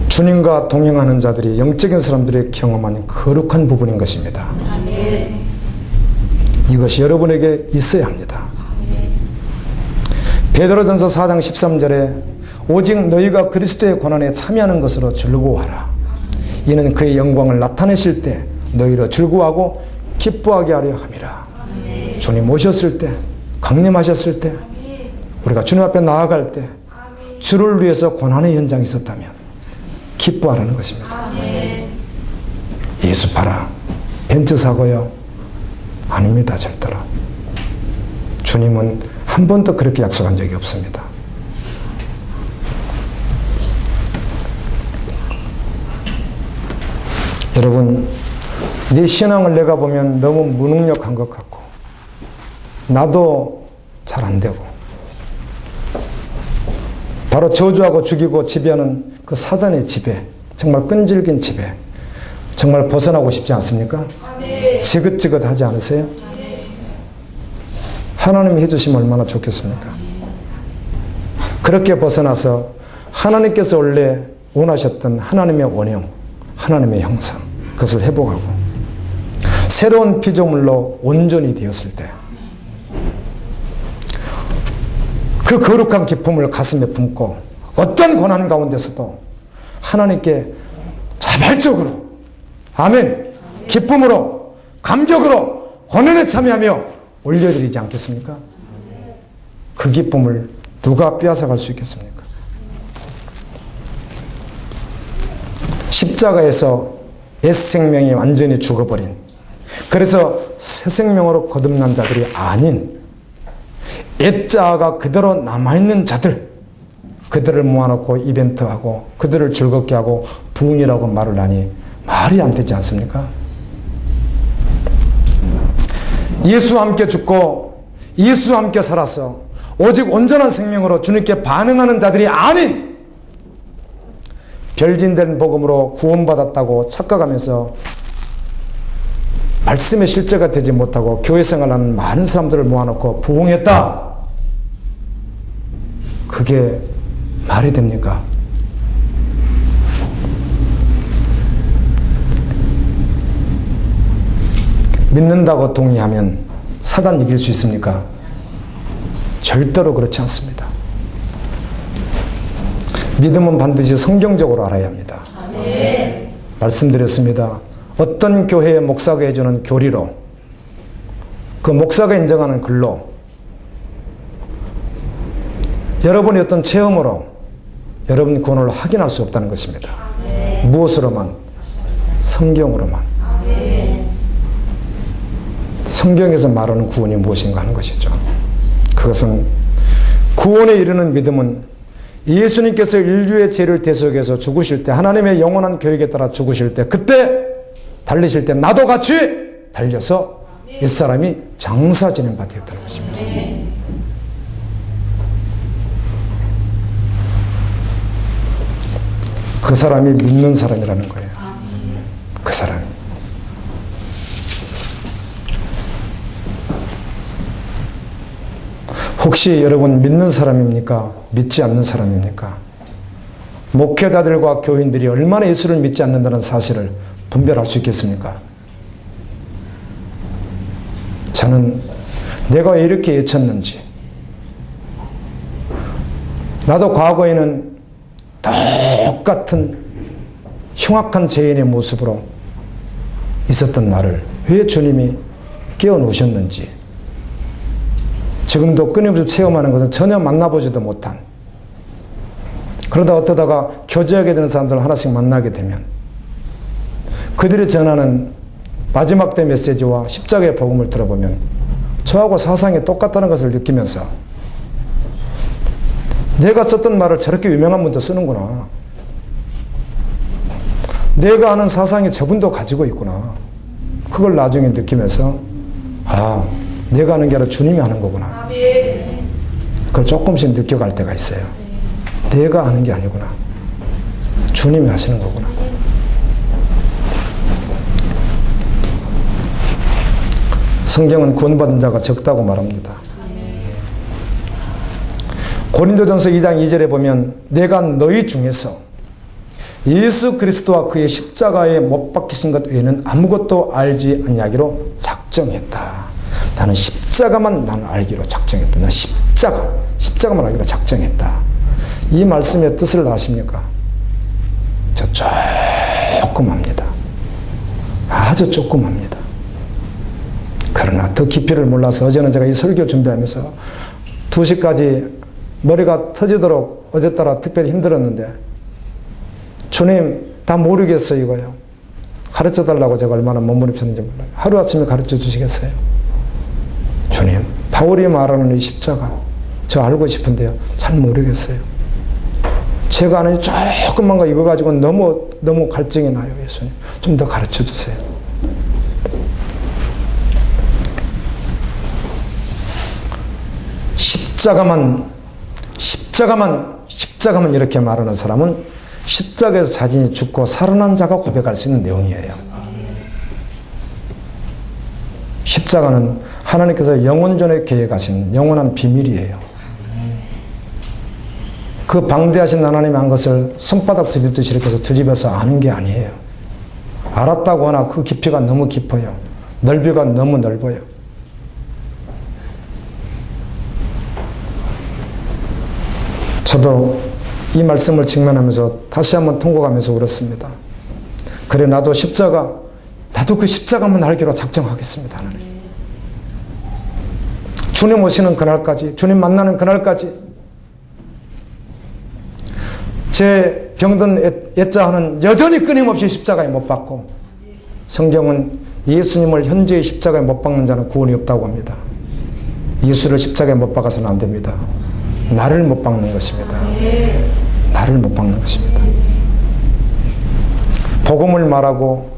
주님과 동행하는 자들이 영적인 사람들이 경험한 거룩한 부분인 것입니다. 아멘. 이것이 여러분에게 있어야 합니다. 아멘. 베드로전서 4장 13절에 오직 너희가 그리스도의 고난에 참여하는 것으로 즐거워하라. 이는 그의 영광을 나타내실 때 너희로 즐거워하고 기뻐하게 하려 함이라. 아멘. 주님 오셨을 때, 강림하셨을 때, 우리가 주님 앞에 나아갈 때 주를 위해서 고난의 현장이 있었다면 기뻐하라는 것입니다. 아멘. 예수 팔아 벤츠 사고요? 아닙니다. 절대로. 주님은 한 번도 그렇게 약속한 적이 없습니다. 여러분, 네 신앙을 내가 보면 너무 무능력한 것 같고 나도 잘 안 되고 바로 저주하고 죽이고 지배하는 그 사단의 지배, 정말 끈질긴 지배, 정말 벗어나고 싶지 않습니까? 지긋지긋하지 않으세요? 하나님이 해주시면 얼마나 좋겠습니까? 그렇게 벗어나서 하나님께서 원래 원하셨던 하나님의 원형, 하나님의 형상, 그것을 회복하고 새로운 피조물로 온전히 되었을 때 그 거룩한 기쁨을 가슴에 품고 어떤 고난 가운데서도 하나님께 자발적으로, 아멘, 기쁨으로, 감격으로 고난에 참여하며 올려드리지 않겠습니까? 그 기쁨을 누가 빼앗아갈 수 있겠습니까? 십자가에서 옛 생명이 완전히 죽어버린, 그래서 새 생명으로 거듭난 자들이 아닌 옛 자아가 그대로 남아있는 자들, 그들을 모아놓고 이벤트하고 그들을 즐겁게 하고 부흥이라고 말을 하니 말이 안 되지 않습니까? 예수와 함께 죽고 예수와 함께 살아서 오직 온전한 생명으로 주님께 반응하는 자들이 아닌 별진된 복음으로 구원받았다고 착각하면서 말씀의 실제가 되지 못하고 교회 생활하는 많은 사람들을 모아놓고 부흥했다. 그게 말이 됩니까? 믿는다고 동의하면 사단 이길 수 있습니까? 절대로 그렇지 않습니다. 믿음은 반드시 성경적으로 알아야 합니다. 아멘. 말씀드렸습니다. 어떤 교회의 목사가 해주는 교리로, 그 목사가 인정하는 글로, 여러분의 어떤 체험으로 여러분 구원을 확인할 수 없다는 것입니다. 아멘. 무엇으로만? 성경으로만. 아멘. 성경에서 말하는 구원이 무엇인가 하는 것이죠. 그것은 구원에 이르는 믿음은 예수님께서 인류의 죄를 대속해서 죽으실 때, 하나님의 영원한 계획에 따라 죽으실 때, 그때 달리실 때 나도 같이 달려서 옛사람이 장사 지낸 바 되었다는 것입니다. 그 사람이 믿는 사람이라는 거예요. 그 사람. 혹시 여러분 믿는 사람입니까? 믿지 않는 사람입니까? 목회자들과 교인들이 얼마나 예수를 믿지 않는다는 사실을 분별할 수 있겠습니까? 저는 내가 왜 이렇게 예쳤는지, 나도 과거에는 똑같은 흉악한 죄인의 모습으로 있었던 나를 왜 주님이 깨워놓으셨는지, 지금도 끊임없이 체험하는 것은 전혀 만나보지도 못한, 그러다 어떠다가 교제하게 되는 사람들을 하나씩 만나게 되면 그들이 전하는 마지막 때 메시지와 십자가의 복음을 들어보면 저하고 사상이 똑같다는 것을 느끼면서 내가 썼던 말을 저렇게 유명한 분도 쓰는구나, 내가 아는 사상이 저분도 가지고 있구나, 그걸 나중에 느끼면서 아, 내가 하는 게 아니라 주님이 하는 거구나, 그걸 조금씩 느껴갈 때가 있어요. 내가 하는 게 아니구나, 주님이 하시는 거구나. 성경은 구원받은 자가 적다고 말합니다. 고린도전서 2장 2절에 보면 내가 너희 중에서 예수 그리스도와 그의 십자가에 못 박히신 것 외에는 아무것도 알지 않냐기로 작정했다. 나는 십자가만 나는 알기로 작정했다. 나는 십자가만 알기로 작정했다. 이 말씀의 뜻을 아십니까? 저 조금 합니다. 아주 조금 합니다. 그러나 더 깊이를 몰라서 어제는 제가 이 설교 준비하면서 2시까지 머리가 터지도록 어제따라 특별히 힘들었는데, 주님 다 모르겠어요 이거요. 가르쳐달라고 제가 얼마나 몸부림쳤는지 몰라요. 하루아침에 가르쳐 주시겠어요? 주님, 바울이 말하는 이 십자가 저 알고 싶은데요 잘 모르겠어요. 제가 아는 조금만 거 이거 가지고 너무 갈증이 나요. 예수님 좀 더 가르쳐 주세요. 십자가만 이렇게 말하는 사람은 십자가에서 자신이 죽고 살아난 자가 고백할 수 있는 내용이에요. 십자가는 하나님께서 영원전에 계획하신 영원한 비밀이에요. 그 방대하신 하나님이 한 것을 손바닥 뒤집듯이 이렇게 해서 뒤집어서 아는 게 아니에요. 알았다고 하나 그 깊이가 너무 깊어요. 넓이가 너무 넓어요. 저도 이 말씀을 직면하면서 다시 한번 통곡하면서 울었습니다. 그래 나도 그 십자가만 알기로 작정하겠습니다. 하나님. 주님 오시는 그날까지, 주님 만나는 그날까지 제 병든 애자는 여전히 끊임없이 십자가에 못 박고, 성경은 예수님을 현재의 십자가에 못 박는 자는 구원이 없다고 합니다. 예수를 십자가에 못 박아서는 안 됩니다. 나를 못 박는 것입니다. 나를 못 박는 것입니다. 복음을 말하고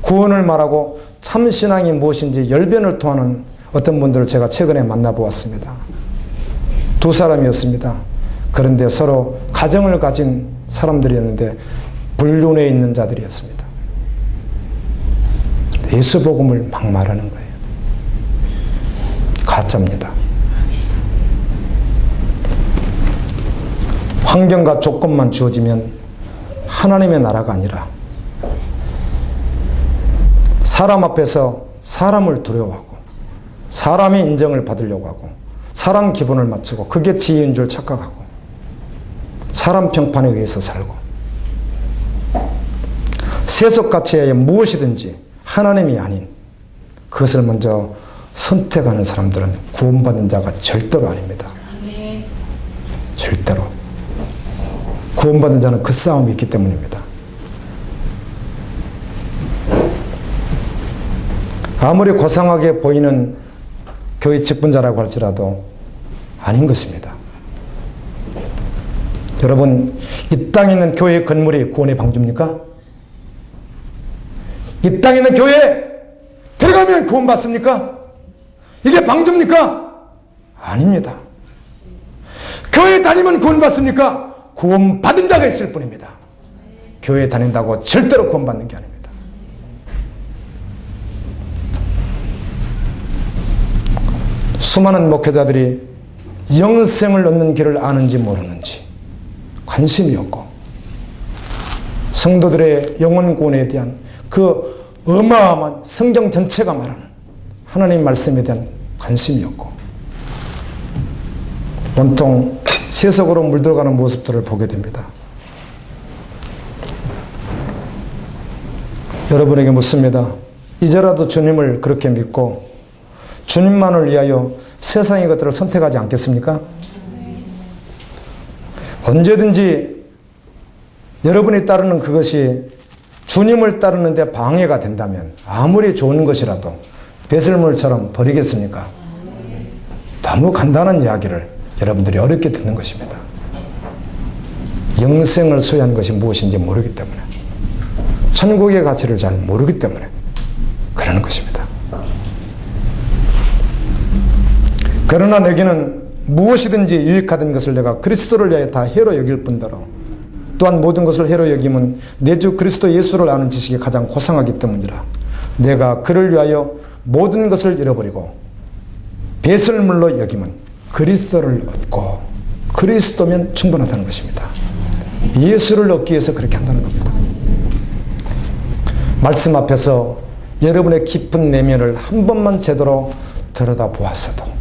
구원을 말하고 참신앙이 무엇인지 열변을 토하는 어떤 분들을 제가 최근에 만나보았습니다. 두 사람이었습니다. 그런데 서로 가정을 가진 사람들이었는데 불륜에 있는 자들이었습니다. 예수 복음을 막 말하는 거예요. 가짜입니다. 환경과 조건만 주어지면 하나님의 나라가 아니라 사람 앞에서 사람을 두려워하고 사람의 인정을 받으려고 하고 사람 기분을 맞추고 그게 지혜인 줄 착각하고 사람 평판에 의해서 살고 세속 가치에 무엇이든지 하나님이 아닌 그것을 먼저 선택하는 사람들은 구원받은 자가 절대로 아닙니다. 절대로. 구원받은 자는 그 싸움이 있기 때문입니다. 아무리 고상하게 보이는 교회 직분자라고 할지라도 아닌 것입니다. 여러분, 이 땅에 있는 교회 건물이 구원의 방주입니까? 이 땅에 있는 교회에 들어가면 구원받습니까? 이게 방주입니까? 아닙니다. 교회 다니면 구원받습니까? 구원받은 자가 있을 뿐입니다. 교회 다닌다고 절대로 구원받는 게 아닙니다. 수많은 목회자들이 영생을 얻는 길을 아는지 모르는지 관심이 없고 성도들의 영혼 구원에 대한 그 어마어마한 성경 전체가 말하는 하나님 말씀에 대한 관심이 없고 온통 세속으로 물들어가는 모습들을 보게 됩니다. 여러분에게 묻습니다. 이제라도 주님을 그렇게 믿고 주님만을 위하여 세상의 것들을 선택하지 않겠습니까? 언제든지 여러분이 따르는 그것이 주님을 따르는 데 방해가 된다면 아무리 좋은 것이라도 배설물처럼 버리겠습니까? 너무 간단한 이야기를 여러분들이 어렵게 듣는 것입니다. 영생을 소유한 것이 무엇인지 모르기 때문에, 천국의 가치를 잘 모르기 때문에 그러는 것입니다. 그러나 내게는 무엇이든지 유익하던 것을 내가 그리스도를 위하여 다 해로 여길 뿐더러 또한 모든 것을 해로 여김은 내 주 그리스도 예수를 아는 지식이 가장 고상하기 때문이라. 내가 그를 위하여 모든 것을 잃어버리고 배설물로 여김은 그리스도를 얻고, 그리스도면 충분하다는 것입니다. 예수를 얻기 위해서 그렇게 한다는 겁니다. 말씀 앞에서 여러분의 깊은 내면을 한 번만 제대로 들여다보았어도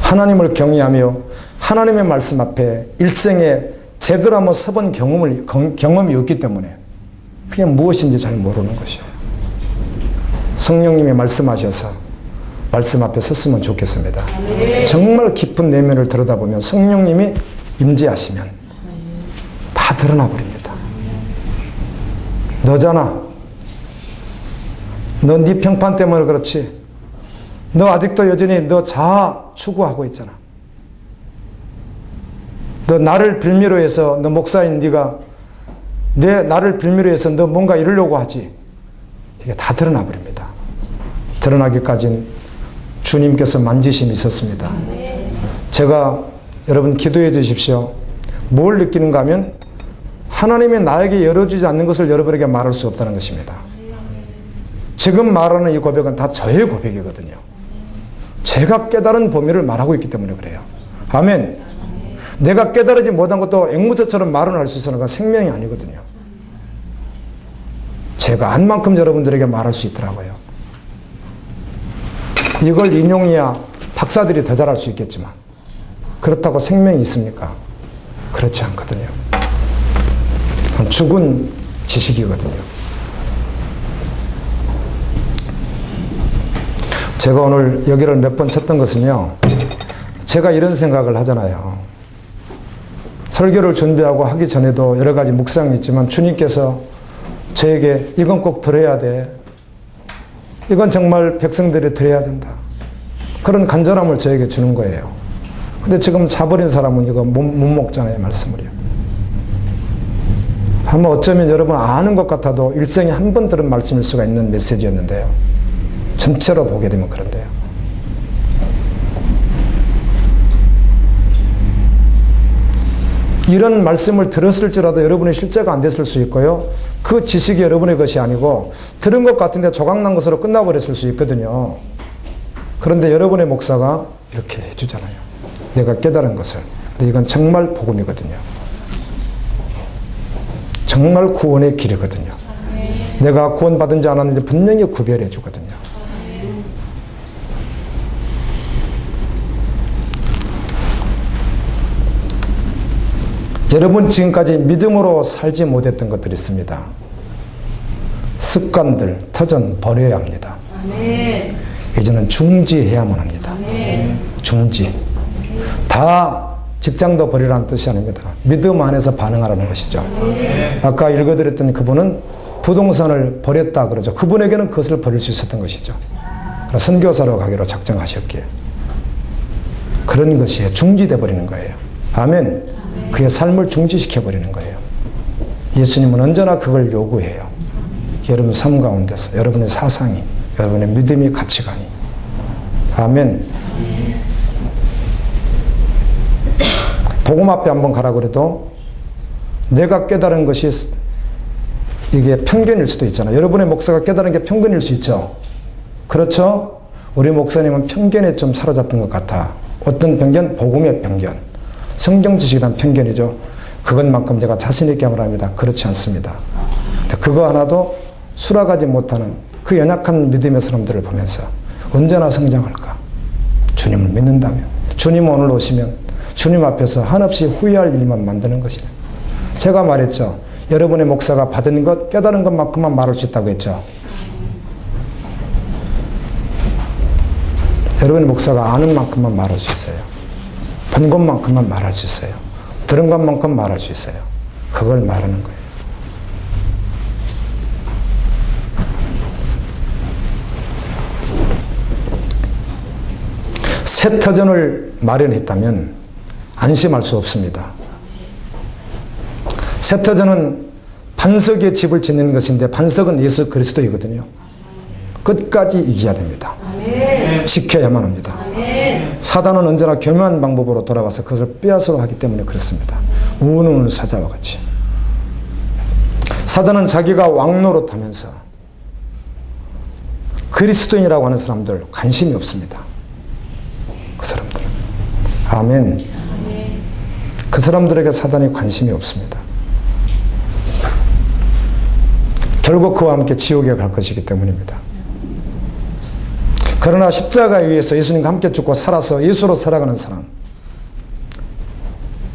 하나님을 경외하며 하나님의 말씀 앞에 일생에 제대로 한번 서본 경험이 없기 때문에 그게 무엇인지 잘 모르는 것이에요. 성령님이 말씀하셔서 말씀 앞에 섰으면 좋겠습니다. 정말 깊은 내면을 들여다보면 성령님이 임재하시면 다 드러나 버립니다. 너잖아. 너 네 평판 때문에 그렇지. 너 아직도 여전히 너 자아 추구하고 있잖아. 너 나를 빌미로 해서 너 목사인 네가 나를 빌미로 해서 너 뭔가 이루려고 하지. 이게 다 드러나 버립니다. 드러나기까지는 주님께서 만지심이 있었습니다. 제가 여러분 기도해 주십시오. 뭘 느끼는가 하면 하나님이 나에게 열어주지 않는 것을 여러분에게 말할 수 없다는 것입니다. 지금 말하는 이 고백은 다 저의 고백이거든요. 제가 깨달은 범위를 말하고 있기 때문에 그래요. 아멘. 내가 깨달지 못한 것도 앵무새처럼 말은 할 수 있어는 건 생명이 아니거든요. 제가 안 만큼 여러분들에게 말할 수 있더라고요. 이걸 인용해야 박사들이 더 잘할 수 있겠지만 그렇다고 생명이 있습니까? 그렇지 않거든요. 죽은 지식이거든요. 제가 오늘 여기를 몇 번 쳤던 것은요. 제가 이런 생각을 하잖아요. 설교를 준비하고 하기 전에도 여러 가지 묵상이 있지만 주님께서 저에게 이건 꼭 들어야 돼. 이건 정말 백성들이 들어야 된다. 그런 간절함을 저에게 주는 거예요. 근데 지금 자버린 사람은 이거 못 먹잖아요, 말씀을요. 한번 어쩌면 여러분 아는 것 같아도 일생에 한 번 들은 말씀일 수가 있는 메시지였는데요. 전체로 보게 되면 그런데요. 이런 말씀을 들었을지라도 여러분의 실제가 안 됐을 수 있고요. 그 지식이 여러분의 것이 아니고 들은 것 같은데 조각난 것으로 끝나버렸을 수 있거든요. 그런데 여러분의 목사가 이렇게 해주잖아요. 내가 깨달은 것을. 근데 이건 정말 복음이거든요. 정말 구원의 길이거든요. 내가 구원받은지 안 하는지 분명히 구별해 주거든요. 여러분 지금까지 믿음으로 살지 못했던 것들이 있습니다. 습관들, 터전 버려야 합니다. 아멘. 이제는 중지해야만 합니다. 아멘. 중지. 다 직장도 버리라는 뜻이 아닙니다. 믿음 안에서 반응하라는 것이죠. 아멘. 아까 읽어드렸던 그분은 부동산을 버렸다 그러죠. 그분에게는 그것을 버릴 수 있었던 것이죠. 선교사로 가기로 작정하셨기에. 그런 것이 중지돼 버리는 거예요. 아멘. 그의 삶을 중지시켜버리는 거예요. 예수님은 언제나 그걸 요구해요. 여러분 삶 가운데서 여러분의 사상이, 여러분의 믿음이, 가치관이. 아멘. 복음 앞에 한번 가라 그래도 내가 깨달은 것이 이게 편견일 수도 있잖아요. 여러분의 목사가 깨달은 게 편견일 수 있죠. 그렇죠? 우리 목사님은 편견에 좀 사로잡힌 것 같아. 어떤 편견? 복음의 편견. 성경 지식에 대한 편견이죠. 그것만큼 제가 자신있게 말합니다. 그렇지 않습니다. 그거 하나도 수락하지 못하는 그 연약한 믿음의 사람들을 보면서 언제나 성장할까? 주님을 믿는다면, 주님 오늘 오시면 주님 앞에서 한없이 후회할 일만 만드는 것이네. 제가 말했죠. 여러분의 목사가 받은 것, 깨달은 것만큼만 말할 수 있다고 했죠. 여러분의 목사가 아는 만큼만 말할 수 있어요. 본 것만큼만 말할 수 있어요. 들은 것만큼 말할 수 있어요. 그걸 말하는 거예요. 새 터전을 마련했다면 안심할 수 없습니다. 새 터전은 반석의 집을 짓는 것인데 반석은 예수 그리스도이거든요. 끝까지 이겨야 됩니다. 지켜야만 합니다. 사단은 언제나 교묘한 방법으로 돌아와서 그것을 빼앗으려 하기 때문에 그렇습니다. 우는 사자와 같이. 사단은 자기가 왕노릇하면서 그리스도인이라고 하는 사람들 관심이 없습니다. 그 사람들은. 아멘. 그 사람들에게 사단이 관심이 없습니다. 결국 그와 함께 지옥에 갈 것이기 때문입니다. 그러나 십자가에 의해서 예수님과 함께 죽고 살아서 예수로 살아가는 사람,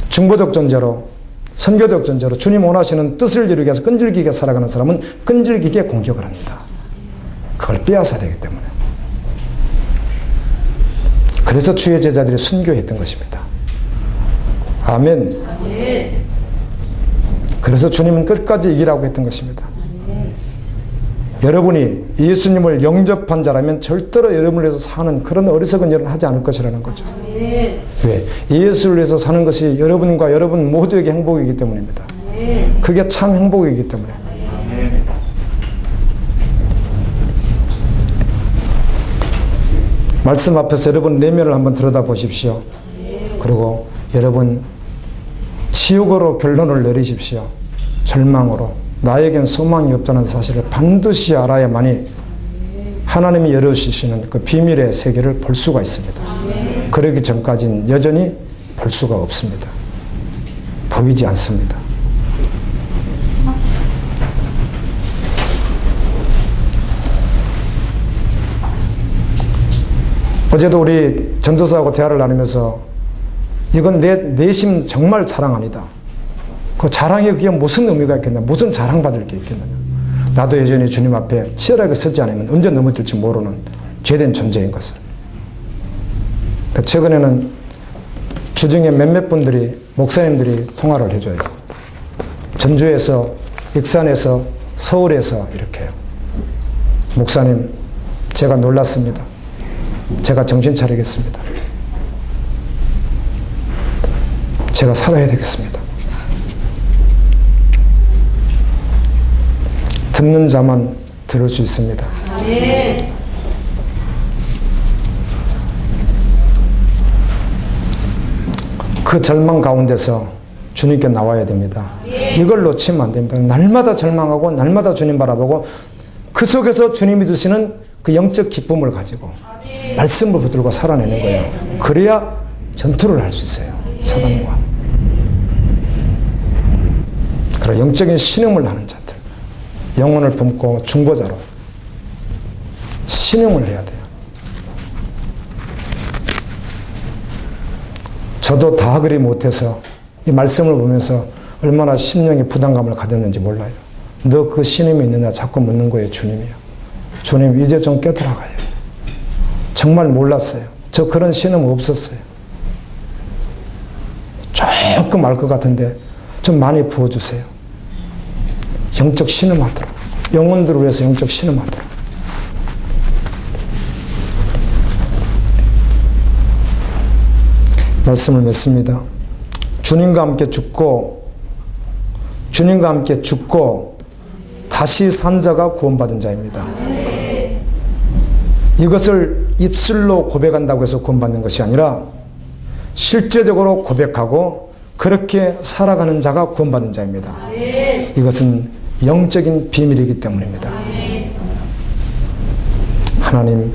중보적 존재로, 선교적 존재로 주님 원하시는 뜻을 이루기 위해서 끈질기게 살아가는 사람은 끈질기게 공격을 합니다. 그걸 빼앗아야 되기 때문에. 그래서 주의 제자들이 순교했던 것입니다. 아멘. 그래서 주님은 끝까지 이기라고 했던 것입니다. 여러분이 예수님을 영접한 자라면 절대로 여러분을 위해서 사는 그런 어리석은 일은 하지 않을 것이라는 거죠. 왜? 예수를 위해서 사는 것이 여러분과 여러분 모두에게 행복이기 때문입니다. 그게 참 행복이기 때문에. 말씀 앞에서 여러분 내면을 한번 들여다보십시오. 그리고 여러분 지옥으로 결론을 내리십시오. 절망으로. 나에겐 소망이 없다는 사실을 반드시 알아야만이 하나님이 열어주시는 그 비밀의 세계를 볼 수가 있습니다. 그러기 전까지는 여전히 볼 수가 없습니다. 보이지 않습니다. 어제도 우리 전도사하고 대화를 나누면서 이건 내 내심 정말 자랑 아니다. 그 자랑이 그게 무슨 의미가 있겠나? 무슨 자랑받을 게 있겠느냐? 나도 여전히 주님 앞에 치열하게 서지 않으면 언제 넘어질지 모르는 죄된 존재인 것을. 최근에는 주중에 몇몇 분들이 목사님들이 통화를 해줘요. 전주에서, 익산에서, 서울에서 이렇게요. 목사님, 제가 놀랐습니다. 제가 정신 차리겠습니다. 제가 살아야 되겠습니다. 듣는 자만 들을 수 있습니다. 그 절망 가운데서 주님께 나와야 됩니다. 이걸 놓치면 안 됩니다. 날마다 절망하고 날마다 주님 바라보고 그 속에서 주님이 주시는 그 영적 기쁨을 가지고 말씀을 붙들고 살아내는 거예요. 그래야 전투를 할 수 있어요. 사단과. 그리고 영적인 신음을 하는 자들. 영혼을 품고 중보자로 신음을 해야 돼요. 저도 다 그리 못해서 이 말씀을 보면서 얼마나 심령의 부담감을 가졌는지 몰라요. 너 그 신음이 있느냐 자꾸 묻는 거예요. 주님이요. 주님 이제 좀 깨달아가요. 정말 몰랐어요. 저 그런 신음 없었어요. 조금 알 것 같은데 좀 많이 부어주세요. 영적 신음하도록. 영혼들을 위해서 영적 신음하도록. 말씀을 맺습니다. 주님과 함께 죽고 다시 산 자가 구원받은 자입니다. 이것을 입술로 고백한다고 해서 구원받는 것이 아니라 실제적으로 고백하고 그렇게 살아가는 자가 구원받은 자입니다. 이것은 영적인 비밀이기 때문입니다. 하나님,